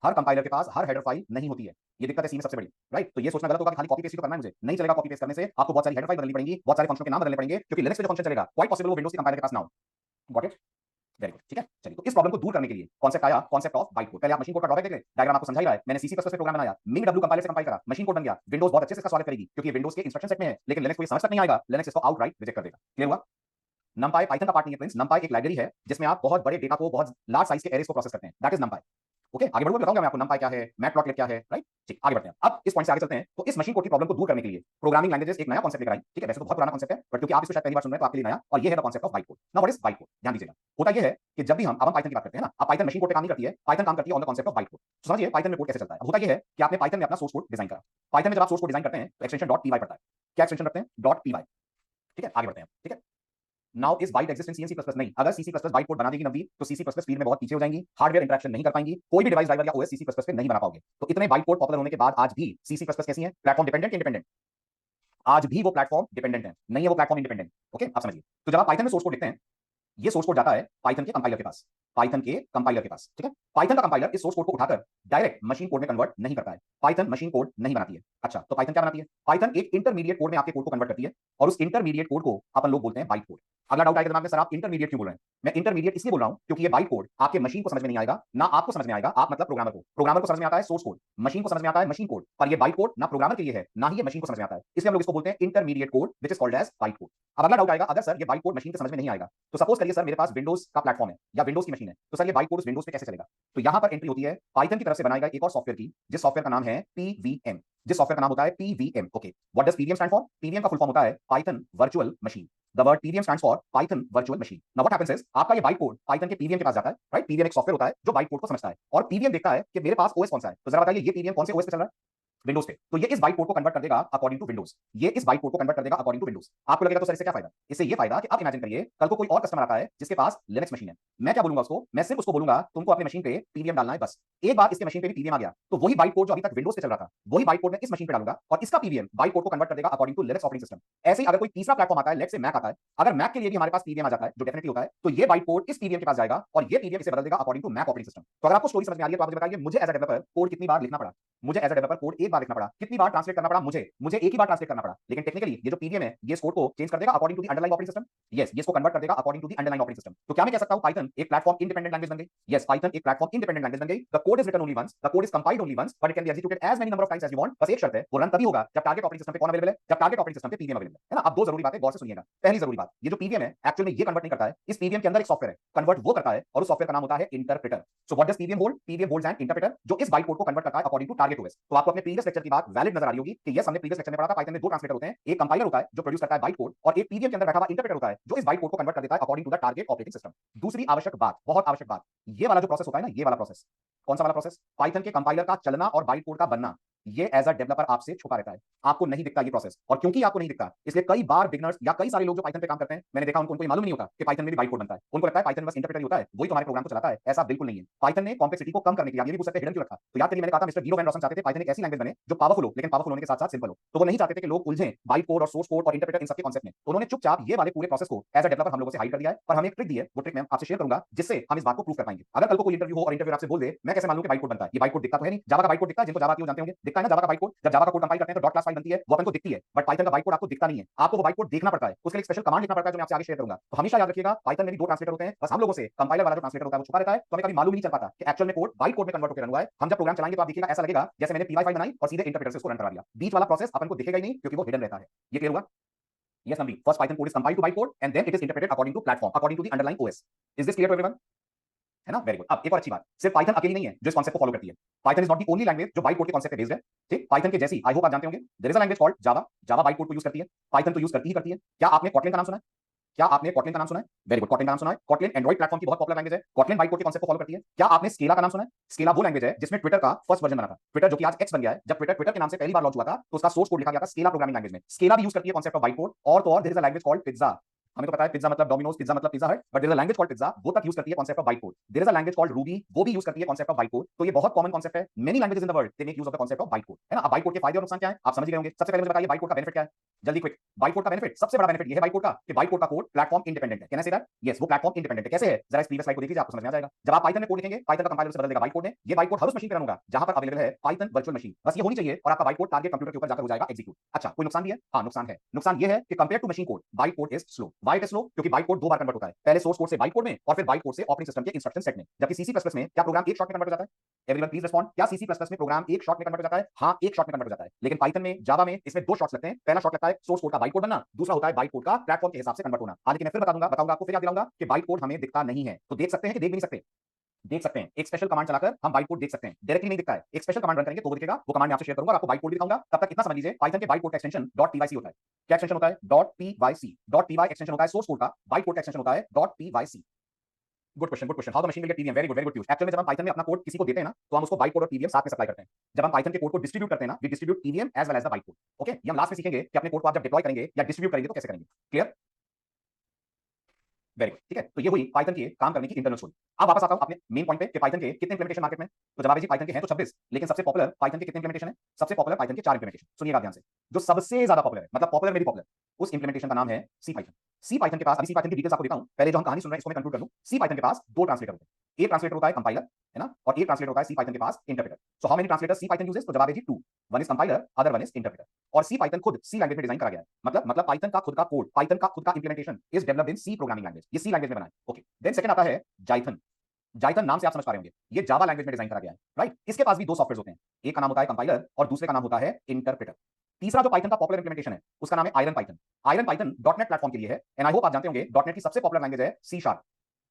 हर कंपाइलर के पास हर हेडर फाइल नहीं होती है, ये दिक्कत है सी में सबसे बड़ी, राइट। तो ये सोचना गलत होगा कि खाली कॉपी पेस्ट ही तो करना है मुझे, नहीं चलेगा। कॉपी पेस्ट करने से आपको बहुत सारी हेडर फाइल बदलनी पड़ेगी, बहुत सारे फंक्शनों के नाम बदलने पड़ेंगे, क्योंकि लिनक्स पे जो फंक्शन चलेगा क्वाइट पॉसिबल वो विंडोज के कंपाइलर के पास ना हो। Got it? वेरी गुड, ठीक है। चलिए, तो इस प्रॉब्लम को दूर करने के लिए कॉन्सेप्ट आया, कॉन्सेप्ट ऑफ बाइट कोड। पहले आप मशीन कोड का ड्रॉबैक देख लें, डायग्राम आपको समझा ही रहा है। मैंने सीसी प्लस प्लस पे प्रोग्राम बनाया, मिंगडब्ल्यू कंपाइलर से कंपाइल करा, मशीन कोड बन गया, विंडोज बहुत अच्छे से इसका स्वागत करेगी क्योंकि ये विंडोज के इंस्ट्रक्शन सेट में है, लेकिन लिनक्स को ये समझ तक नहीं आएगा, लिनक्स इसको आउटराइट रिजेक्ट कर देगा। क्लियर हुआ? नमपाई पाइथन का पार्ट नहीं है फ्रेंड्स, नमपाई एक लाइब्रेरी है जिसमें आप बहुत बड़े डेटा को, बहुत लार्ज साइज के एरेस को प्रोसेस करते हैं, दैट इज नमपाई। ओके, आगे बढ़ो, बताऊंगा मैं आपको नमपाई क्या है, मैटप्लॉटलिब क्या है, राइट। ठीक, आगे बढ़ते हैं। अब इस पॉइंट से आगे चलते हैं। तो इस मशीन कोड की प्रॉब्लम को दूर करने के लिए प्रोग्रामिंग लैंग्वेजेस एक नया कॉन्सेप्ट लेकर आई। ठीक है, वैसे तो बहुत पुराना कॉन्सेप्ट है, बट क्योंकि आप इसको शायद पहली बार सुन रहे हैं तो आपके लिए नया, और ये है the concept of byte code. Now what is byte code? ध्यान दीजिएगा, होता ये है कि जब भी हम पाइथन की बात करते हैं ना, अब पाइथन मशीन कोड पे काम नहीं करती है, पाइथन काम करती है on the concept of byte code. तो समझिए पाइथन में कोड कैसे चलता है। होता ये है कि आपने पाइथन में अपना सोर्स कोड डिजाइन करा। पाइथन में जब आप सोर्स कोड डिजाइन करते हैं तो एक्सटेंशन डॉट पीवाई पड़ता है। क्या एक्सटेंशन रखते हैं? Dot PY. ठीक है, आगे बढ़ते हैं। ठीक है, now is byte exist in C and C plus plus नहीं, अगर C C plus plus byte code बना देगी नवदीप तो C C plus plus speed में बहुत पीछे हो जाएंगी, हार्डवेयर इंटरेक्शन नहीं कर पाएंगी, कोई भी डिवाइस ड्राइवर या ओएस सी सी प्लस प्लस पे नहीं बना पाओगे। तो इतने बाइट कोड पॉपुलर होने के बाद आज भी सी सी प्लस प्लस कैसी है? Platform dependent, independent? आज भी वो प्लेटफॉर्म डिपेंडेंट है, नहीं है वो प्लेटफॉर्म इंडिपेंडेंट। ओके, आप समझिए। तो जब आप पाइथन में सोर्स कोड लिखते हैं, ये सोर्स कोड जाता है पाइथन के कंपाइलर के पास, पाइथन के कंपाइलर के पास। ठीक है, पाइथन का कंपाइलर इस सोर्स कोड को उठाकर डायरेक्ट मशीन कोड में कन्वर्ट नहीं करता है, पाइथन मशीन कोड नहीं बनाती है। अच्छा, तो पाइथन क्या बनाती है? पाइथन एक इंटरमीडिएट कोड में आपके कोड को कन्वर्ट करती है, और उस इंटरमीडिएट कोड को अपन लोग बोलते हैं बाइट कोड। अगला डाउट आएगा दिमाग में, सर आप इंटरमीडिएट क्यों बोल रहे हैं? मैं इंटरमीडिएट इसलिए बोल रहा हूं क्योंकि ये बाइट कोड आपके मशीन को समझ में नहीं आएगा, ना आपको समझ में आएगा। आप मतलब प्रोग्रामर को समझ में आता है सोर्स कोड, मशीन को समझ में आता है मशीन कोड, पर ये बाइट कोड ना प्रोग्रामर के लिए है ना ही ये मशीन को समझ में आता है, इसलिए हम लोग इसको बोलते हैं intermediate code which is called as byte code. अब अगला डाउट आएगा, अगर सर ये बाइट कोड मशीन को समझ में नहीं आएगा तो सपोज करिए सर मेरे पास विंडोज का प्लेटफॉर्म है या विंडोज की मशीन है, तो सर ये बाइट कोड उस विंडोज पे कैसे चलेगा? तो यहां पर एंट्री होती है पाइथन की तरफ से बनाई गई एक और सॉफ्टवेयर की, जिस सॉफ्टवेयर का नाम है पीवीएम, जिस सॉफ्टवेयर का नाम होता है PVM. Okay, what does PVM stand for? PVM का फुल फॉर्म होता है Python virtual machine. The word PVM stands for Python virtual machine. Now what happens is, आपका ये बाइट कोड पाइथन के पीवीएम के पास जाता है, राइट। पीवीएम एक सॉफ्टवेयर होता है जो बाइट कोड को समझता है, और पीवीएम देखता है कि मेरे पास ओएस कौन सा है। तो जरा बताइए ये पीवीएम कौन से ओएस पे चल रहा है? विंडोज पे। तो ये इस बाइट कोड को कन्वर्ट कर देगा अकॉर्डिंग टू विंडोज, ये इस बाइट कोड को कन्वर्ट कर देगा अकॉर्डिंग टू विंडोज। आपको लगेगा तो सर इससे क्या फायदा? इससे ये फायदा कि अब इमेजिन करिए कल को कोई और कस्टमर आता है जिसके पास लिनक्स मशीन है, मैं क्या बोलूंगा उसको? मैं सिर्फ उसको बोलूंगा तुमको अपनी मशीन पे पीवीएम डालना है बस। एक बार इसके मशीन पे भी पीवीएम आ गया तो वही बाइट कोड जो अभी तक विंडोज पे चल रहा था, वही बाइट कोड मैं इस मशीन पे डालूंगा, और इसका पीवीएम बाइट कोड को कन्वर्ट कर देगा according to Linux operating system. ऐसे ही अगर कोई तीसरा प्लेटफॉर्म आता है, लेट्स से मैक आता है, अगर मैक के लिए भी हमारे पास पीवीएम आ जाता है, जो डेफिनेटली होता है, तो ये बाइट कोड इस पीवीएम के पास जाएगा और ये पीवीएम इसे बदल देगा according to Mac operating system. तो अगर आपको स्टोरी समझ में आ रही है तो आप मुझे बताइए मुझे एज अ डेवलपर कोड कितनी बार लिखना पड़ा? मुझे एज अ डेवलपर कोड एक बार लिखना पड़ा, कितनी बार ट्रांसलेट करना पड़ा मुझे मुझे एक ही बार ट्रांसलेट करना पड़ा, लेकिन टेक्निकली ये जो पीवीएम है ये इस कोड को चेंज कर देगा according to the underlying operating system. Yes, ये इसको कन्वर्ट कर देगा according to the underlying operating system. तो क्या मैं कह सकता हूं पाइथन एक प्लेटफॉर्म इंडिपेंडेंट लैंग्वेज बन गई? यस, पाइथन एक प्लेटफॉर्म इंडिपेंडेंट लैंग्वेज बन गई। The code is written only once, the code is compiled only once, but it can be executed as many number of times as you want. बस एक शर्त है, वो रन तभी होगा जब टारगेट ऑपरेटिंग सिस्टम पे कौन अवेलेबल है? जब टारगेट ऑपरेटिंग सिस्टम पे पीवीएम अवेलेबल है ना। अब दो जरूरी बातें गौर से सुनिएगा। पहली जरूरी बात, ये जो पीवीएम है एक्चुअल में ये कन्वर्ट नहीं करता है, इस पीवीएम के अंदर एक सॉफ्टवेयर है, कन्वर्ट वो करता है और उस सॉफ्टवेयर का नाम होता है interpreter. So what does PVM hold? PVM holds N interpreter जो इस बाइट कोड को कन्वर्ट करता है अकॉर्डिंग टू टारगेट ओएस। तो आपको अपने प्रीवियस लेक्चर की बात वैलिड नजर आ रही होगी कि यस हमने प्रीवियस लेक्चर में पढ़ा था पाइथन में दो ट्रांसलेटर होते हैं, एक कंपाइलर होता है जो प्रोड्यूस करता है बाइट कोड और एक पीवीएम के अंदर बैठा हुआ इंटरप्रेटर होता है जो इस बाइट कोड को कन्वर्ट कर देता है according to the target operating system. दूसरी आवश्यक बात, बहुत आवश्यक बात, ये वाला जो प्रोसेस होता है ना, ये वाला प्रोसेस, कौन सा वाला प्रोसेस? पाइथन के कंपाइलर का चलना और बाइट कोड का बनना, ये एज अ डेवलपर आपसे छुपा रहता है, आपको नहीं दिखता ये प्रोसेस। और क्योंकि आपको नहीं दिखता इसलिए कई बार बिगनर्स या कई सारे लोग जो पाइथन पे काम करते हैं मैंने देखा उनको मालूम नहीं होता कि पाइथन में भी बाइट कोड बनता है। उनको लगता है पाइथन बस इंटरप्रेटर ही होता है, वही तुम्हारे प्रोग्राम को चलाता है। ऐसा बिल्कुल नहीं है। पाइथन ने कॉम्प्लेक्सिटी को कम करने के लिए, ये भी पूछ सकते हैं हिडन क्यों रखा, तो याद करिए मैंने कहा था मिस्टर जीरो वैन रॉसन चाहते थे पाइथन एक ऐसी लैंग्वेज बने जो पावरफुल हो, लेकिन पावरफुल होने के साथ साथ सिंपल हो। तो वो नहीं चाहते थे कि लोग उलझें बाइट कोड और सोर्स कोड और इंटरप्रेटर इन सबके कॉन्सेप्ट में। तो उन्होंने चुपचाप ये वाले पूरे प्रोसेस को एज अ डेवलपर हम लोगों से हाइड कर दिया है। पर हमें एक ट्रिक दी है, वो ट्रिक मैं आपसे शेयर करूंगा जिससे हम इस बात को प्रूव कर पाएंगे। अगर कल को कोई इंटरव्यू हो और इंटरव्यू आपसे बोल दे मैं कैसे मालूम कि बाइट कोड बनता है? ये बाइट कोड दिखता तो है नहीं। जावा का बाइट कोड दिखता है, जिनको जावा की वो जानते होंगे, दिखता है ना जावा का बाइट कोड। जब जावा का कोड कंपाइल करते हैं तो डॉट क्लास फाइल बनती है, वो अपन को दिखती है, बट पाइथन का बाइट कोड आपको दिखता नहीं है। आपको वो बाइट कोड देखना पड़ता है, उसके लिए स्पेशल कमांड लिखना पड़ता है जो मैं आपसे आगे शेयर करूंगा। तो हमेशा याद रखिएगा पाइथन में भी दो ट्रांसलेटर होते हैं, बस हम लोगों से कंपाइलर वाला जो ट्रांसलेटर होता है वो छुपा रहता है, तो हमें कभी मालूम नहीं चल पाता कि एक्चुअल में कोड बाइट कोड में कन्वर्ट होकर रन हुआ है। हम जब प्रोग्राम चलाएंगे तो आप देखिएगा ऐसा लगेगा जैसे मैंने पीवाई फाइल बनाई और सीधे इंटरप्रेटर से उसको रन करा दिया। बीच वाला प्रोसेस अपन को दिखेगा ही नहीं क्योंकि वो हिडन रहता है। ये क्लियर हुआ? Yes, Nambi. First Python code is compiled to bytecode and then it is interpreted according to platform, according to the underlying OS. Is this clear to everyone? है ना? Very good. अब एक और अच्छी बात, सिर्फ पाइथन अकेली नहीं है जो इस कॉन्सेप्ट को फॉलो करती है। Python is not the only language जो बाइट कोड के कॉन्सेप्ट पे बेस्ड है। ठीक, पाइथन के जैसी आई होप आप जानते होंगे there is a language called Java. Java byte code को यूज करती है, पाइथन तो यूज करती ही करती है। क्या आपने कॉटलिन का नाम सुना है? क्या आपने कॉटलिन का नाम सुना है? वेरी गुड, कॉटलिन का नाम सुना है। कॉटलिन एंड्रॉइड प्लेटफॉर्म की बहुत पॉपुलर लैंग्वेज है। कॉटलिन बाइट कोड के कॉन्सेप्ट को फॉलो करती है। क्या आपने स्केला का नाम सुना है? स्केला वो लैंग्वेज है जिसमें ट्विटर का फर्स्ट वर्जन बना था। ट्विटर जो कि आज एक्स बन गया है, जब ट्विटर ट्विटर के नाम से पहली बार लॉन्च हुआ था तो उसका सोर्स कोड लिखा गया था स्केला प्रोग्रामिंग लैंग्वेज में। स्केला भी यूज करती है कॉन्सेप्ट ऑफ बाइट कोड। और तो और there is a language called pizza. हमें तो पता है पिज़्ज़ा मतलब डोमिनोज, पिज़्ज़ा मतलब Pizza Hut, but there is a language called pizza, वो तक यूज करती है concept of byte code. There is a language called Ruby, वो भी यूज करती है कॉन्सेप्ट ऑफ बाइट कोड। तो ये बहुत कॉमन कॉन्सेप्ट है। Many languages in the world they make use of the concept of byte code, है ना। अब बाइट कोड के फायदे और नुकसान क्या है आप समझ गए होंगे। सबसे पहले मुझे बताइए बाइट कोड का बेनिफिट क्या है? जल्दी क्विक। बाइट कोड का बेनिफिट, सबसे बड़ा बेनिफिट ये है बाइट कोड का कि बाइट कोड का कोड प्लेटफॉर्म इंडिपेंडेंट है। Can I say that? Yes, वो प्लेटफॉर्म इंडिपेंडेंट है। कैसे है? जरा इस प्रीवियस स्लाइड को देखिए, आपको समझ में आ जाएगा। जब आप पाइथन में कोड लिखेंगे, पाइथन का कंपाइलर से बदल देगा बाइट कोड में। ये बाइट कोड हर उस मशीन पे रन होगा जहां पर अवेलेबल है पाइथन वर्चुअल मशीन। बस ये होनी चाहिए और आपका बाइट कोड टारगेट कंप्यूटर के ऊपर जाकर हो जाएगा एग्जीक्यूट। अच्छा, कोई नुकसान भी है? हाँ, नुकसान है। नुकसान ये है कि compare to machine code byte code is slow. Why it is slow? क्योंकि बाइट कोड दो बार कन्वर्ट होता है, पहले सोर्स कोड से बाइट कोड में और फिर बाइट कोड से ऑपरेटिंग सिस्टम के इंस्ट्रक्शन सेट में। जबकि सी सी प्लस प्लस में क्या प्रोग्राम एक शॉट में कन्वर्ट हो जाता है? Everyone please respond. क्या सी सी प्लस प्लस में प्रोग्राम एक शॉट में कन्वर्ट हो जाता है? हाँ, एक शॉट में कन्वर्ट हो जाता है। लेकिन पाइथन में, जावा में इसमें दो शॉट्स लगते हैं। पहला शॉट लगता है सोर्स कोड का बाइट कोड बनना, दूसरा होता है बाइट कोड का प्लेटफॉर्म के हिसाब से कन्वर्ट होना। आज मैं फिर बताऊंगा आपको, फिर याद दिलाऊंगा कि बाइट कोड हमें दिखता नहीं है। तो देख सकते हैं कि देख भी नहीं सकते? देख सकते हैं। एक स्पेशल कमांड चलाकर हम बाइट कोड देख सकते हैं। डायरेक्टली नहीं दिखता है, एक स्पेशल कमांड रन करेंगे तो वो दिखेगा। वो कमांड मैं आपसे शेयर करूंगा और आपको बाइट कोड भी दिखाऊंगा। तब तक इतना समझ लीजिए पाइथन के बाइट कोड का एक्सटेंशन .pyc होता है। क्या एक्सटेंशन होता है? .pyc। .py एक्सटेंशन होता है सोर्स कोड का, बाइट कोड का एक्सटेंशन होता है .pyc। Good question, good question. How the machine will get PVM? Very good, very good. Actually में जब हम पाइथन में अपना कोड किसी को देते हैं ना तो हम उसको बाइट कोड और पीवीएम साथ में सप्लाई करते हैं। जब हम पाइथन के कोड को डिस्ट्रीब्यूट करते हैं ना, we distribute PVM as well as the byte code. Okay, ये हम लास्ट में सीखेंगे कि अपने कोड को आप जब डिप्लॉय करेंगे या डिस्ट्रीब्यूट करेंगे तो कैसे करेंगे। क्लियर? वेरी गुड, ठीक है। तो ये हुई पाइथन के काम करने की इंटरनल स्टोरी। अब वापस आता हूं अपने मेन पॉइंट पे कि पाइथन के कितने इंप्लीमेंटेशन मार्केट में। तो जवाब है जी पाइथन के हैं तो 26, लेकिन सबसे पॉपुलर पाइथन के कितने इंप्लीमेंटेशन है? सबसे पॉपुलर पाइथन के 4 इंप्लीमेंटेशन। सुनिएगा ध्यान से, जो सबसे ज्यादा पॉपुलर है, मतलब पॉपुलर में भी पॉपुलर, उस इंप्लीमेंटेशन का नाम है सी पाइथन। सी पाइथन के पास, अभी सी पाइथन की डिटेल्स आपको देता हूं, पहले जो हम कहानी सुन रहे हैं इसको मैं कंक्लूड कर लूं। सी पाइथन के पास दो ट्रांसलेटर होते हैं। एक ट्रांसलेटर होता है कंपाइलर, है ना, और एक ट्रांसलेटर होता है सी पाइथन के पास interpreter. So how many translators C Python uses? तो जवाब है जी 2। One is compiler, other one is interpreter. और सी पाइथन खुद सी लैंग्वेज में डिजाइन करा गया है। मतलब पाइथन का खुद का कोड, पाइथन का खुद का implementation is developed in C programming language. ये सी लैंग्वेज में बना है। ओके, देन सेकंड आता है जाइथन। जाइथन नाम से आप समझ पा रहे होंगे, ये जावा लैंग्वेज में डिजाइन करा गया है, राइट। इसके पास भी दो सॉफ्टवेयर होते हैं, एक का नाम होता है कंपाइलर और दूसरे का नाम होता है इंटरप्रेटर। तीसरा जो पाइथन का पॉपुलर इंप्लीमेंटेशन है उसका नाम है iron Python. Iron Python dot net platform के लिए है एंड आई होप आप जानते होंगे डॉटनेट की सबसे पॉपुलर लैंग्वेज है सी शार्प,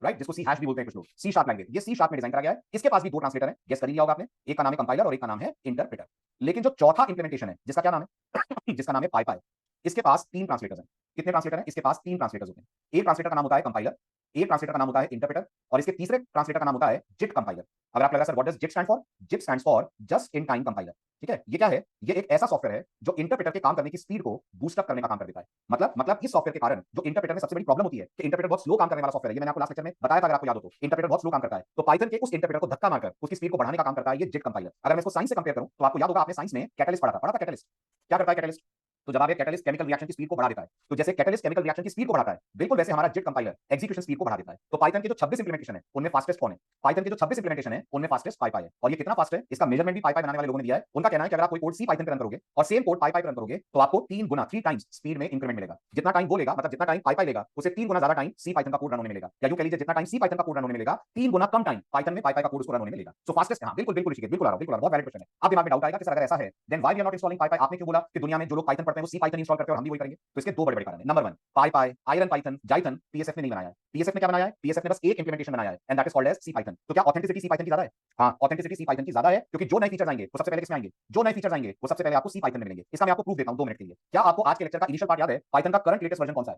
राइट, जिसको सी हैश भी बोलते हैं कुछ लोग। सी शार्प लैंग्वेज, ये सी शार्प में डिजाइन करा गया है। इसके पास भी दो ट्रांसलेटर है, गेस कर लिया होगा आपने, एक का नाम है कंपाइलर और एक का नाम है इंटरप्रेटर। लेकिन जो चौथा इंप्लीमेंटेशन है जिसका क्या नाम है जिसका नाम है पाईपाई, इसके पास तीन ट्रांसलेटर्स हैं। कितने ट्रांसलेटर हैं? इसके पास तीन ट्रांसलेटर्स होते हैं। एक ट्रांसलेटर का नाम होता है कंपाइलर, एक ट्रांसलेटर का नाम होता है इंटरप्रेटर और इसके तीसरे ट्रांसलेटर का नाम होता है जिट कंपाइलर। अगर आप लगा sir what does JIT stand for? JIT stands for just in time compiler. ठीक है, ये क्या है? ये एक ऐसा सॉफ्टवेयर है जो इंटरप्रेटर के काम करने की स्पीड को बूस्ट अप करने का काम कर देता है। मतलब इस सॉफ्टवेयर के कारण जो इंटरप्रेटर में सबसे बड़ी प्रॉब्लम होती है कि इंटरप्रेटर बहुत स्लो काम करने वाला सॉफ्टवेयर है। ये मैंने आपको लास्ट लेक्चर में बताया था, अगर आपको याद हो तो। इंटरप्रेटर बहुत स्लो काम करता है, तो पाइथन के उस इंटरप्रेटर को धक्का मारकर उसकी स्पीड को बढ़ाने का काम करता है ये जिट कंपाइलर। अगर मैं इसको साइंस से कंपेयर करूं तो आपको याद होगा आपने साइंस में कैटलिस्ट पढ़ा था कैटलिस्ट क्या करता है? कैटलिस्ट तो जब आप कैटलिस्ट केमिकल रिएक्शन की स्पीड को बढ़ा देता है, तो जैसे कैटलिस्ट केमिकल रिएक्शन की स्पीड को बढ़ाता है, बिल्कुल वैसे हमारा JIT कंपाइलर एग्जीक्यूशन स्पीड को बढ़ा देता है। तो पाइथन के जो 26 इंप्लीमेंटेशन है उनमें फास्टेस्ट कौन है? पाइथन के जो 26 इंप्लीमेंटेशन है उनमें फास्टेस्ट पाईपाई है। और ये कितना फास्ट है इसका मेजरमेंट भी पाईपाई बनाने वाले लोगों ने दिया है। उनका कहना है कि अगर आप कोई कोड सी पाइथन पे रन करोगे और सेम कोड पाईपाई पे रन करोगे तो आपको 3 गुना 3 टाइम्स स्पीड में इंक्रीमेंट मिलेगा। जितना टाइम वो लेगा, मतलब जितना टाइम पाईपाई लेगा, उसे 3 गुना ज्यादा टाइम सी पाइथन का कोड रन होने मिलेगा। या यूं कह लीजिए जितना टाइम सी पाइथन का कोड रन होने मिलेगा 3 गुना कम टाइम पाइथन में पाईपाई का कोड उसको रन होने मिलेगा। सो फास्टेस्ट। हां बिल्कुल बिल्कुल ऋषिकेश, बिल्कुल आ रहा हूं, बिल्कुल आ रहा हूं, बहुत वैलिड क्वेश्चन है। अब दिमाग में डाउट आएगा कि सर अगर ऐसा है then why we are not installing PyPy. आपने क्यों बोला कि दुनिया में जो लोग पाइथन पढ़ते हैं वो सी पाइथन इंस्टॉल करते हैं और हम भी वही करेंगे? तो इसके दो बड़े बड़े कारण हैं। नंबर 1 पाईपाई, आयरन पाइथन, जाइथन पीएसएफ ने नहीं बनाया है। पीएसएफ ने क्या बनाया है? पीएसएफ ने बस एक इंप्लीमेंटेशन बनाया है and that is called as C Python. तो क्या ऑथेंटिसिटी सी पाइथन की ज्यादा है? हां, ऑथेंटिसिटी सी पाइथन की ज्यादा है क्योंकि जो नए फीचर्स आएंगे वो सबसे पहले किसमें आएंगे? जो नए फीचर्स आएंगे वो सबसे पहले आपको सी पाइथन में मिलेंगे। इसका मैं आपको प्रूफ देता हूं 2 मिनट के लिए। क्या आपको आज के लेक्चर का इनिशियल पार्ट याद है? पाइथन का करंट लेटेस्ट वर्जन कौन सा है?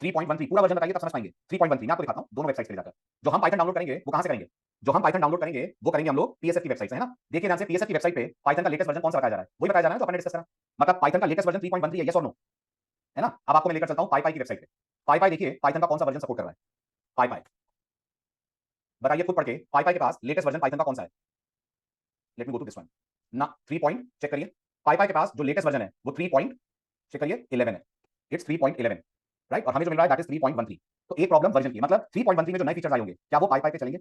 3.13 पूरा वर्जन बताइए तब समझ पाएंगे। 3.13 मैं आपको दिखाता हूं दोनों वेबसाइट्स पे जाकर। जो हम पाइथन डाउनलोड करेंगे वो कहां से करेंगे? जो हम पाइथन डाउनलोड करेंगे वो करेंगे हम लोग पीएसएफ की वेबसाइट से, है ना? देखिए ध्यान से, पीएसएफ की वेबसाइट पे पाइथन का लेटेस्ट वर्जन कौन सा बताया जा रहा है? वही बताया जा रहा है तो अपन ने डिस्कस करा। मतलब पाइथन का लेटेस्ट वर्जन 3.13 है, यस और नो? है ना? अब आपको मैं लेकर चलता हूं पाईपाई की वेबसाइट पे। पाईपाई देखिए पाइथन का कौन सा वर्जन सपोर्ट कर रहा है? पाईपाई बताइए खुद पढ़ के, पाईपाई के पास लेटेस्ट वर्जन पाइथन का कौन सा है? Let me go to this one ना। 3 पॉइंट चेक करिए, पाईपाई के पास जो लेटेस्ट वर्जन है वो 3 पॉइंट चेक करिए 11 है। इट्स 3.11 राइट, और हमें जो मिल रहा है दैट इज 3.13। तो एक प्रॉब्लम वर्जन की, मतलब 3.13 में जो नए फीचर्स आए होंगे क्या वो पाईपाई पे चलेंगे?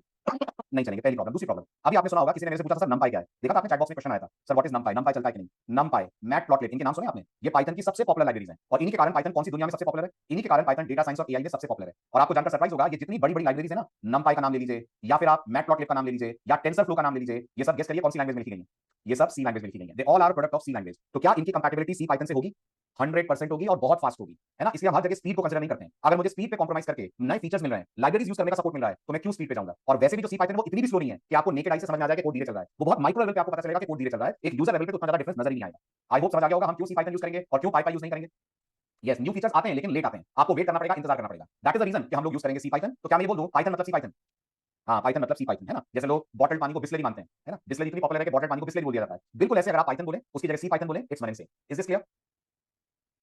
नहीं चलेंगे, पहली प्रॉब्लम। दूसरी प्रॉब्लम, अभी आपने सुना होगा किसी ने मेरे से पूछा था सर नमपाई क्या है? देखा था आपने चैट बॉक्स में क्वेश्चन आया था, सर व्हाट इज नमपाई, नमपाई चलता है कि नहीं? नमपाई, मैटप्लॉटलिब, इनके नाम सुने आपने? ये पाइथन की सबसे पॉपुलर लाइब्रेरीज हैं और इन्हीं के कारण पाइथन कौन सी दुनिया में सबसे पॉपुलर है? इन्हीं के कारण पाइथन डेटा साइंस और एआई में सबसे पॉपुलर है। और आपको जानकर सरप्राइज होगा ये जितनी बड़ी बड़ी लाइब्रेरीज है ना, नमपाई का नाम ले लीजिए या फिर आप मैटप्लॉटलिब का नाम ले लीजिए या टेंसरफ्लो का नाम ले लीजिए, ये सब गेस करिए कौन सी लैंग्वेज में लिखी गई है? ये सब सी लैंग्वेज में लिखी गई है। They all are product of C language. तो क्या इनकी कंपैटिबिलिटी सी पाइथन से होगी? 100% होगी और बहुत फास्ट होगी, है ना? इसलिए हम हर जगह स्पीड को कंसीडर नहीं करते हैं। अगर मुझे स्पीड पे कॉम्प्रोमाइज करके नए फीचर्स मिल रहे हैं, लाइब्रेरीज यूज करने का सपोर्ट मिल रहा है, तो मैं क्यों स्पीड पे जाऊंगा? और वैसे भी जो सी पाइथन है वो इतनी भी स्लो नहीं है कि आपको नेकेड आई से समझ में आ जाए कि कोड धीरे चल रहा है। वो बहुत माइक्रो लेवल पे आपको पता चलेगा कि कोड धीरे चल रहा है। एक यूजर लेवल पे तो उतना ज्यादा डिफरेंस नजर ही नहीं आएगा। आई होप समझ आ गया होगा हम क्यों सी पाइथन यूज करेंगे और क्यों पाईपाई यूज नहीं करेंगे। यस, न्यू फीचर्स आते हैं लेकिन लेट आते हैं, आपको वेट करना पड़ेगा, इंतजार करना पड़ेगा। दैट इज द रीजन कि हम लोग यूज करेंगे सी पाइथन। तो क्या मैं ये बोल दूं पाइथन मतलब सी पाइथन? हाँ, पाइथन मतलब सी पाइथन, है ना? जैसे लोग बॉटल्ड पानी को बिस्लरी मानते हैं, है ना? बिस्लरी इतनी पॉपुलर है कि बॉटल्ड पानी को बिस्लरी बोल दिया जाता है। बिल्कुल ऐसे अगर आप पाइथन बोले उसकी जगह सी पाइथन बोले, it's one and same. Is this clear?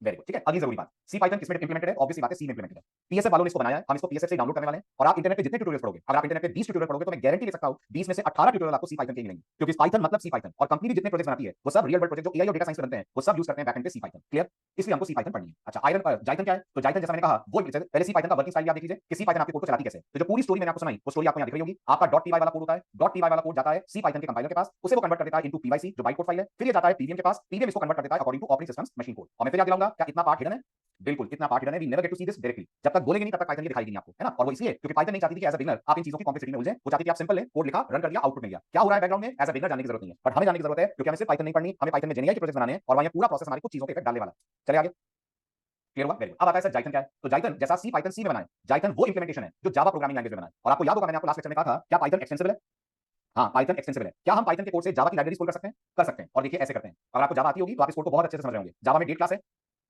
Very good, ठीक है। अगली जरूरी बात, सी पाइथन किसमें इंप्लीमेंटेड है? ऑब्वियसली बात है सी में इंप्लीमेंटेड है। पीएसएफ वालों ने इसको बनाया है, हम इसको पीएसएफ से डाउनलोड करने वाले हैं। और आप इंटरनेट पे जितने ट्यूटोरियल पढ़ोगे, अगर आप इंटरनेट पे 20 ट्यूटोरियल पढ़ोगे तो मैं गारंटी दे सकता हूं 20 में से 18 ट्यूटोरियल आपको सी पाइथन के ही मिलेंगे, क्योंकि पाइथन मतलब सी पाइथन। और कंपनी भी जितने प्रोजेक्ट बनाती है वो सब रियल वर्ल्ड प्रोजेक्ट जो एआई और डेटा साइंस पे बनते हैं वो सब यूज करते हैं बैकएंड पे सी पाइथन। क्लियर? इसलिए हमको सी पाइथन पढ़नी है। अच्छा, आयरन जाइथन क्या है? तो जाइथन जैसा मैंने कहा वो पहले सी पाइथन का वर्किंग स्टाइल आप देख लीजिए कि सी पाइथन आपके कोड को चलाती कैसे। तो जो पूरी स्टोरी मैंने आपको सुनाई वो स्टोरी आपको यहां दिख रही होगी। आपका .py वाला कोड होता है, .py वाला कोड जाता है सी पाइथन के कंपाइलर के पास, उसे वो कन्वर्ट कर देता है इनटू पीवाईसी जो बाइट कोड फाइल है। फिर ये जाता है पीवीएम के पास, पीवीएम इसको कन्वर्ट कर देता है according to operating systems machine code. और मैं फिर याद दिलाऊंगा क्या इतना पार्ट हिडन है? बिल्कुल इतना पार्ट हिडन है। We never get to see this directly. जब तक बोलेंगे नहीं तब तक पाइथन की दिखाई नहीं आपको, है ना? और वो इसलिए क्योंकि पाइथन नहीं चाहती थी कि एज अ बिगिनर आप इन चीजों की कॉम्प्लेक्सिटी में उलझे। वो चाहती थी आप सिंपल है, कोड लिखा, रन कर दिया, आउटपुट मिल गया। क्या हो रहा है बैकग्राउंड में एज अ बिगिनर जानने की जरूरत नहीं है, बट हमें जानने की जरूरत है क्योंकि हमें सिर्फ पाइथन नहीं पढ़नी, हमें पाइथन में जेएनआई के प्रोजेक्ट बनाने हैं और वहां ये पूरा प्रोसेस हमारी कुछ चीजों पे इफेक्ट डालने वाला है। चले आगे, क्लियर हुआ? Very good. अब आता है सर जाइथन क्या है? तो जाइथन जैसा सी पाइथन सी में बनाए, जाइथन वो इंप्लीमेंटेशन है जो जावा प्रोग्रामिंग लैंग्वेज में बनाए। और आपको याद होगा मैंने आपको लास्ट लेक्चर में कहा था क्या पाइथन एक्सटेंसिबल है? हाँ, पाइथन एक्सटेंसिबल है। क्या हम पाइथन के कोड से जावा की लाइब्रेरीज खोल कर सकते हैं? कर सकते हैं। और देखिए ऐसे करते हैं, अगर आपको जावा आती होगी तो आप इस कोड को बहुत अच्छे से समझ रहे होंगे। जावा में डेट क्लास है,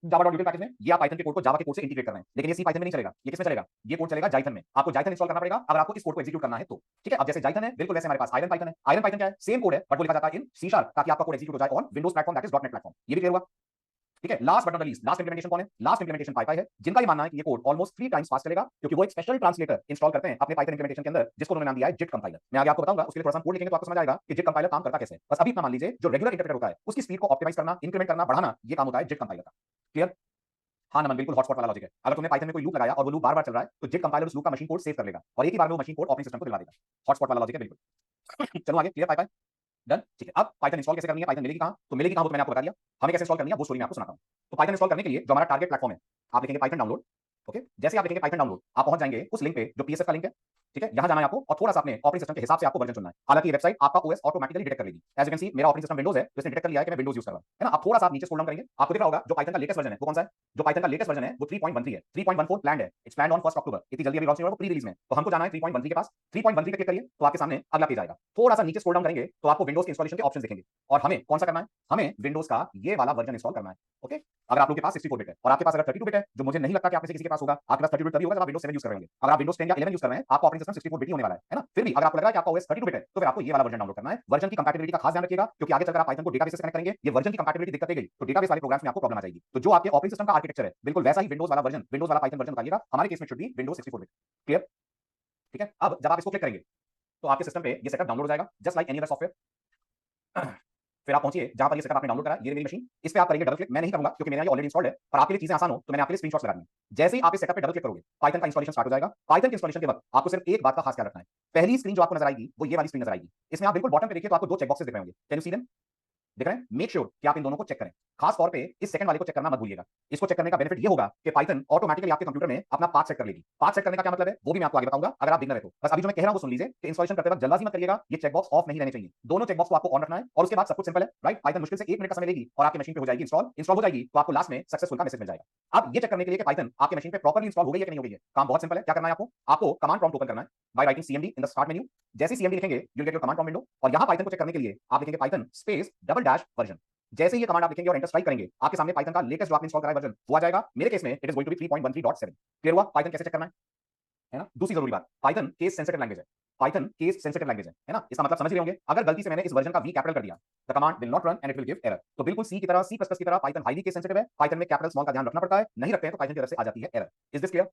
जावा डॉट पैकेज में ये आप पाइथन के कोड को जावा के कोड से इंटीग्रेट कर रहे हैं, लेकिन ये सी पाइथन में नहीं चलेगा। ये किसमें चलेगा? ये कोड चलेगा जाइथन में। आपको जाइथन इंस्टॉल करना पड़ेगा अगर आपको इस कोड को एग्जीक्यूट करना है तो, ठीक है? अब जैसे जाइथन है बिल्कुल वैसे हमारे पास आयरन पाइथन है। आयरन पाइथन क्या है? सेम कोड है बट वो लिखा जाता है इन सी शार्प ताकि आपका कोड एग्जीक्यूट हो जाए on Windows platform that is dot net platform. ये भी क्लियर हुआ? ठीक है। Last but not least, last implementation कौन है? लास्ट इंप्लीमेंटेशन पाईपाई है, जिनका ये मानना है कि ये कोड ऑलमोस्ट 3 टाइम्स फास्ट चलेगा क्योंकि वो एक स्पेशल ट्रांसलेटर इंस्टॉल करते हैं अपने पाइथन इंप्लीमेंटेशन के अंदर जिसको उन्होंने नाम दिया है JIT कंपाइलर। मैं आगे आपको बताऊंगा, उसके लिए थोड़ा सा कोड लिखेंगे तो आपको समझ आएगा कि JIT कंपाइलर काम करता कैसे है। बस अभी इतना मान लीजिए जो रेगुलर इंटरप्रेटर होता है उसकी स्पीड को ऑप्टिमाइज करना, इंक्रीमेंट करना, बढ़ाना, ये काम होता है JIT कंपाइलर का। क्लियर? हाँ नमन, बिल्कुल हॉटस्पॉट वाला लॉजिक है। अगर तुमने पाइथन में कोई लूप लगाया और वो लूप बार-बार चल रहा है तो JIT कंपाइलर उस लूप का मशीन कोड सेव कर लेगा और एक ही बार में वो मशीन कोड ऑपरेटिंग सिस्टम को दिलवा देगा। हॉटस्पॉट वाला लॉजिक है बिल्कुल। चलो आगे, क्लियर पाईपाई? डन, ठीक है। अब पाइथन इंस्टॉल कैसे करनी है, पाइथन मिलेगी कहां? तो मिलेगी कहां वो तो मैंने आपको बता दिया। हमें कैसे इंस्टॉल करनी है वो स्टोरी मैं आपको सुनाता हूं। तो पाइथन इंस्टॉल करने के लिए जो हमारा टारगेट प्लेटफॉर्म है, आप लिखेंगे पाइथन डाउनलोड। ओके, जैसे आप लिखेंगे पाइथन डाउनलोड आप पहुंच जाएंगे उस लिंक पे जो पीएसएफ का लिंक है। ठीक है, यहां जाना है आपको और थोड़ा सा अपने ऑपरेटिंग सिस्टम के हिसाब से आपको वर्जन चुनना है। हालांकि ये वेबसाइट आपका ओएस ऑटोमेटिकली डिटेक्ट कर लेगी। एज यू कैन सी मेरा ऑपरेटिंग सिस्टम विंडोज है तो इसने डिटेक्ट कर लिया है कि मैं विंडोज यूज कर रहा हूं, है ना? आप थोड़ा सा आप नीचे स्क्रॉल डाउन करेंगे आपको दिख रहा होगा जो पाइथन का लेटेस्ट वर्जन है वो कौन सा है? जो पाइथन का लेटेस्ट वर्जन है वो 3.13 है। 3.14 प्लान्ड है, इट्स प्लान्ड ऑन 1 अक्टूबर। इतनी जल्दी अभी लॉन्च नहीं होगा, वो प्री रिलीज में। तो हमको जाना है 3.13 के पास। 3.13 पे क्लिक करिए तो आपके सामने अगला पेज आएगा। थोड़ा सा नीचे स्क्रॉल डाउन करेंगे तो आपको विंडोज के इंस्टॉलेशन के ऑप्शंस दिखेंगे और हमें कौन सा करना है? हमें विंडोज का ये वाला वर्जन इंस्टॉल करना है। ओके, अगर आप लोगों के पास 64 बिट है और आपके पास अगर 32 बिट है, जो मुझे नहीं लगता कि आप में से किसी के पास होगा, आपके पास 32 बिट तभी होगा जब आप विंडोज 7 यूज कर रहे होंगे। अगर आप विंडोज 10 या 11 यूज कर रहे हैं आपका ऑपरेटिंग सिस्टम 64 बिट ही होने वाला है ना? फिर भी अगर आपको लग रहा है कि आपका ओएस 32 बिट है तो फिर आपको ये वाला वर्जन डाउनलोड करना है। वर्जन की कंपैटिबिलिटी का खास ध्यान रखिएगा क्योंकि आगे चलकर आप पाइथन को डेटाबेस से कनेक्ट करेंगे, ये वर्जन की कंपैटिबिलिटी दिक्कत गई तो डेटाबेस वाले प्रोग्राम्स में आपको प्रॉब्लम आ जाएगी। तो जो आपके ऑपरेटिंग सिस्टम का आर्किटेक्चर है बिल्कुल वैसा ही विंडोज वाला वर्जन, विंडोज वाला पाइथन वर्जन बताइएगा। हमारे केस में should be Windows 64 bit. Clear? ठीक है। अब जब आप इसको क्लिक करेंगे तो आपके सिस्टम पे ये सेटअप डाउनलोड हो जाएगा just like any other software. फिर आप पहुंचिए जहां पर ये सेटअप आपने डाउनलोड करा, ये मेरी मशीन, इस पे आप करेंगे डबल क्लिक। मैं नहीं करूंगा क्योंकि मेरा ये ऑलरेडी इंस्टॉल्ड है, पर आपके लिए चीजें आसान हो तो मैंने आपके लिए स्क्रीनशॉट्स लगा दिए। जैसे ही आप इस सेटअप पे डबल क्लिक करोगे, पाइथन का इंस्टॉलेशन स्टार्ट हो जाएगा। पाइथन के इंस्टॉलेशन के वक्त आपको सिर्फ एक बात का खास ख्याल रखना है। पहली स्क्रीन जो आपको नजर आएगी वो ये वाली स्क्रीन नजर आएगी। इसमें आप बिल्कुल बॉटम पे देखिए तो आपको दो चेकबॉक्सेस दिख रहे होंगे। Can you see them? दिख रहे हैं? मेक श्योर कि आप इन दोनों को चेक करें। खास तौर पे इस सेकंड वाले को चेक करना मत भूलिएगा। इसको चेक करने का बेनिफिट ये होगा कि पाइथन ऑटोमेटिकली आपके कंप्यूटर में अपना पाथ सेट कर लेगी। पाथ सेट करने का क्या मतलब है वो भी मैं आपको आगे बताऊंगा, अगर आप बिगनर है तो। बस अभी जो मैं कह रहा हूं वो सुन लीजिए कि इंस्टॉलेशन करते वक्त जल्दबाजी मत करिएगा। ये चेकबॉक्स ऑफ नहीं रहने चाहिए, दोनों चेकबॉक्स को आपको ऑन रखना है और उसके बाद सब कुछ सिंपल है, राइट? पाइथन मुश्किल से 1 मिनट का समय लेगी और आपकी मशीन पे हो जाएगी इंस्टॉल हो जाएगी, तो आपको लास्ट में सक्सेसफुल का मैसेज मिल जाएगा। अब ये चेक करने के लिए कि पाइथन आपके मशीन पे प्रॉपर्ली इंस्टॉल हो गई है कि नहीं हो गई है, काम बहुत सिंपल है। क्या करना है आपको कमांड प्रॉम्प्ट ओपन करना है by writing CMD in the start menu. जैसे सीएमडी लिखेंगे you will get your command prompt window, और यहां पाइथन को चेक करने के लिए आप लिखेंगे Python space double dash version. जैसे ही ये कमांड आप लिखेंगे और एंटर स्ट्राइक करेंगे, आपके सामने पाइथन का लेटेस्ट जो आपने इंस्टॉल करा है वर्जन वो आ जाएगा। मेरे केस में it is going to be 3.13.7। Clear हुआ? पाइथन कैसे चेक करना है ना? दूसरी जरूरी बात, पाइथन केस सेंसिटिव लैंग्वेज है। पाइथन केस सेंसिटिव लैंग्वेज है ना? इसका मतलब समझ रहे होंगे, अगर गलती से मैंने इस वर्जन का वी कैपिटल कर दिया, the command will not run and it will give error. तो बिल्कुल सी की तरह, सी प्लस प्लस की तरह पाइथन हाईली केस सेंसिटिव है। पाइथन में कैपिटल स्मॉल का ध्यान रखना पड़ता है, नहीं रखते हैं तो पाइथन की तरफ से आ जाती है error. Is this clear?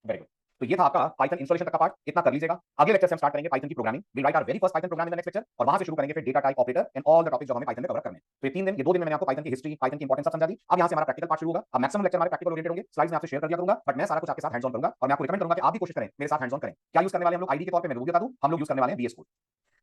Very good. तो ये था आपका पाइथन इंस्टॉलेशन तक का पार्ट, इतना कर लीजिएगा। अगले लेक्चर से हम स्टार्ट करेंगे पाइथन की programming. We write our very first Python program in the next lecture, और वहां से शुरू करेंगे फिर data type operator and all the topics जो हमें पाइथन में कवर करने हैं। तो ये 3 दिन, ये 2 दिन में मैंने आपको पाइथन की हिस्ट्री, पाइथन की इंपॉर्टेंस सब समझा दी। अब यहां से हमारा प्रैक्टिकल पार्ट शुरू होगा। अब मैक्सिमम लेक्चर हमारे प्रैक्टिकल ओरिएंटेड होंगे, स्लाइड्स में आपसे शेयर कर दिया करूंगा, बट मैं सारा कुछ आपके साथ हैंड्स ऑन करूंगा, और मैं आपको रिकमेंड करूंगा कि आप भी कोशिश करें मेरे साथ हैंड्स ऑन करें। क्या यूज करने वाले हम लोग आईडी के तौर पे मैं वो भी बता दूं, हम लोग यूज करने वाले हैं VS कोड।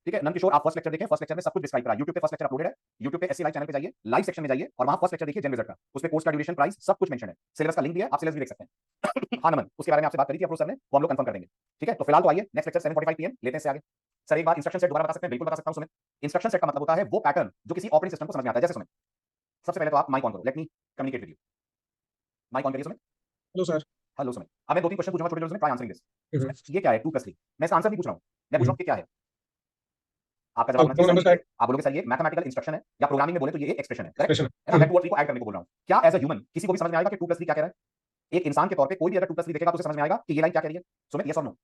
ठीक है नंदकिशोर, आप फर्स्ट लेक्चर देखें, फर्स्ट लेक्चर में सब कुछ डिस्क्राइब करा है। यूट्यूब पे फर्स्ट लेक्चर अपलोडेड है, यूट्यूब पे एससी लाइव चैनल पे जाइए, लाइव सेक्शन में जाइए और वहां फर्स्ट लेक्चर देखिए जेन विजार्ड का, उस पे कोर्स का ड्यूरेशन, प्राइस सब कुछ मेंशन है, सिलेबस का लिंक भी है, आप सिलेबस भी देख सकते हैं। हाँ नमन, उसके बारे में आपसे बात करी थी अफरोज सर ने, वो हम लोग कंफर्म कर देंगे। ठीक है, तो फिलहाल तो आइए नेक्स्ट लेक्चर 7:45 PM लेते हैं इससे आगे। सर एक बार इंस्ट्रक्शन सेट दोबारा बता सकते हैं? बिल्कुल बता सकता हूं सुमित। इंस्ट्रक्शन सेट का मतलब होता है वो पैटर्न जो किसी ऑपरेटिंग सिस्टम को समझ में आता है। जैसे सुमित, सबसे पहले तो आप माइक ऑन करो, let me communicate with you. Mic on करिए Sumit. Hello sir. Hello Sumit, अब मैं 2-3 क्वेश्चन पूछूंगा छोटे छोटे में, try answering this. Hmm, Sumit ये क्या है 2 + 3? मैं इसका आंसर नहीं पूछ रहा हूं, मैं पूछ रहा हूं कि क्या है। आपका जवाब होना दो नंबर चाहिए का सर, आप बोलोगे सर ये मैथमेटिकल इंस्ट्रक्शन है, या प्रोग्रामिंग में बोले तो ये एक एक्सप्रेशन है, करेक्ट एक्सप्रेशन। है ना? मैं 2 और 3 को ऐड करने को बोल रहा हूं। क्या एज अ ह्यूमन किसी को भी समझ में आएगा कि 2 + 3 क्या कह रहा है? एक इंसान के तौर पे कोई भी अगर 2 + 3 देखेगा तो उसे समझ में आएगा कि ये लाइन क्या कह रही है। सुमित यस और नो?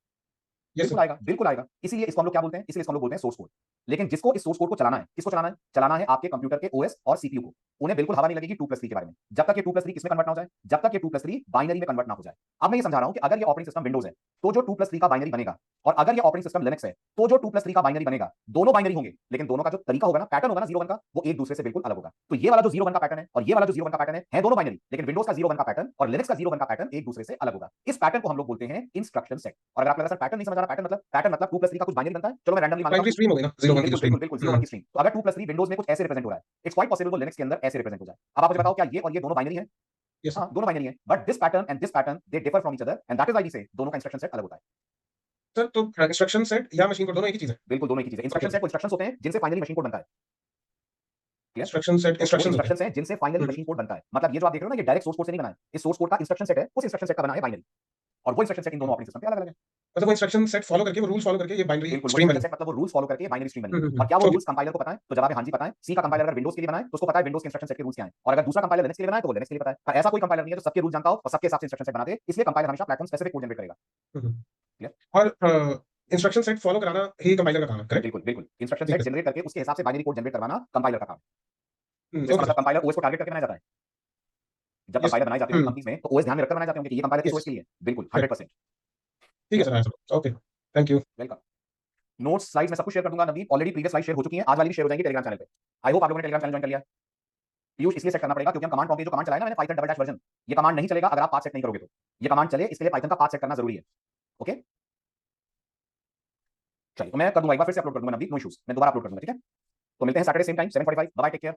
यस बिल्कुल सर। आएगा, बिल्कुल आएगा। इसीलिए इसको हम लोग क्या बोलते हैं? इसीलिए इसको हम लोग बोलते हैं सोर्स कोड। लेकिन जिसको इस सोर्स कोड को चलाना है, किसको चलाना है? चलाना है आपके कंप्यूटर के ओएस और सीपीयू को। उन्हें बिल्कुल हवा नहीं लगेगी 2 + 3 के बारे में, जब तक ये 2 + 3 किसमें कन्वर्ट ना हो जाए, जब तक ये 2 + 3 बाइनरी में कन्वर्ट ना हो जाए। अब मैं ये समझा रहा हूं कि अगर ये ऑपरेटिंग सिस्टम विंडोज है तो जो 2 + 3 का बाइनरी बनेगा, और अगर ये ऑपरेटिंग सिस्टम लिनक्स है तो जो 2 + 3 का बाइनरी बनेगा, दोनों बाइनरी होंगे, लेकिन दोनों का जो तरीका होगा ना, पैटर्न होगा ना 0 1 का, वो एक दूसरे से बिल्कुल अलग होगा। तो ये वाला जो 0 1 का पैटर्न है और ये वाला जो 0 1 का पैटर्न है दोनों बाइनरी, लेकिन विंडोज का 0 1 का पैटर्न और लिनक्स का 0 1 का पैटर्न एक दूसरे से अलग होगा। इस पैटर्न को हम लोग बोलते हैं इंस्ट्रक्शन सेट। और अगर आप लगा सर पैटर्न नहीं समझ आ रहा, पैटर्न मतलब 2 + 3 का कुछ बाइनरी बनता है, चलो मैं रैंडमली मान लेता बाइनरी हूं। स्ट्रीम हो गई ना, जी 0 1 की जो बिल्कुल स्ट्रीम। बिल्कुल बिल्कुल 0 1 की स्ट्रीम। तो अगर 2 + 3 विंडोज में कुछ ऐसे रिप्रेजेंट हो रहा है, इट्स क्वाइट पॉसिबल वो लिनक्स के अंदर ऐसे रिप्रेजेंट हो जाए। अब आप मुझे बताओ क्या ये और ये दोनों बाइनरी है? Yes sir. हाँ दोनों बाइनरी है, but this pattern and this pattern they differ from each other, and that is why we say दोनों का इंस्ट्रक्शन सेट अलग होता है। सर तो इंस्ट्रक्शन सेट या मशीन कोड दोनों एक ही चीज है? बिल्कुल दोनों एक ही चीज है। Okay instruction okay. सेट वो इंस्ट्रक्शंस होते हैं जिनसे फाइनली मशीन कोड बनता है। क्लियर? इंस्ट्रक्शन सेट वो इंस्ट्रक्शंस होते हैं। इंस्ट्रक्शंस हैं जिनसे फाइनली मशीन कोड बनता है। मतलब ये जो आप देख रहे हो ना, ये डायरेक्ट सोर्स कोड से नहीं बना है, इस सोर्स कोड का इंस्ट्रक्शन सेट है, उस इंस्ट्रक्शन सेट का बना है बाइनरी, और वो इंस्ट्रक्शन सेट इन दोनों ऑपरेटिंग सिस्टम पे अलग अलग है। मतलब वो इंस्ट्रक्शन सेट फॉलो करके, वो रूल्स फॉलो करके ये बाइनरी बिल्कुल वो स्ट्रीम इंस्ट्रक्शन बनी। सेट मतलब वो रूल्स फॉलो करके बाइनरी स्ट्रीम बनी है। और क्या वो ओके। रूल्स कंपाइलर को पता है? तो जवाब है हाँ जी पता है। सी का कंपाइलर अगर विंडोज के लिए बना है तो उसको पता है विंडोज के इंस्ट्रक्शन सेट के रूल्स क्या हैं, और अगर दूसरा कंपाइलर लिनक्स के लिए बना है तो वो लिनक्स के लिए पता है। पर ऐसा कोई कंपाइलर नहीं है जो सबके रूल जानता हो और सबके हिसाब से इंस्ट्रक्शन सेट बना दे, इसलिए कंपाइलर हमेशा प्लेटफॉर्म स्पेसिफिक कोड जनरेट करेगा। क्लियर? और इंस्ट्रक्शन सेट फॉलो कराना ही कंपाइलर का काम है, करेक्ट? बिल्कुल बिल्कुल, इंस्ट्रक्शन ठीक सेट है सर। जनरेट करके उसके हिसाब से बाइनरी कोड जनरेट करवाना कंपाइलर का काम है। तो इसका ओके मतलब सर। कंपाइलर ओएस को टारगेट करके बनाया जाता है। जब यस। कंपाइलर बनाए जाते होंगे कंपनीज में तो ओएस ध्यान में रखकर बनाए जाते होंगे कि ये कंपाइलर किस ओएस यस। के लिए है। बिल्कुल 100%। ठीक है क्लियर? सर, आया समझ। Okay, thank you. Welcome. Notes slides में सब कुछ शेयर कर दूंगा Navdeep, already previous slide share हो चुकी है, आज वाली भी शेयर हो जाएगी टेलीग्राम चैनल पे। आई होप आप लोगों ने टेलीग्राम चैनल ज्वाइन कर लिया है। पीयूष इसलिए सेट करना पड़ेगा क्योंकि हम कमांड प्रॉम्प्ट जो कमांड चलाया ना मैंने पाइथन डबल डैश वर्जन, ये कमांड नहीं चलेगा अगर आप पाथ सेट नहीं करोगे तो। ये कमांड चले इसके लिए पाइथन का पाथ सेट करना जरूरी है। ओके चलिए, तो मैं कर दूंगा एक बार फिर से अपलोड कर दूंगा नवदीप, नो इश्यूज, मैं दोबारा अपलोड कर दूंगा। ठीक है, तो मिलते हैं Saturday same time 7:45। Bye, take care.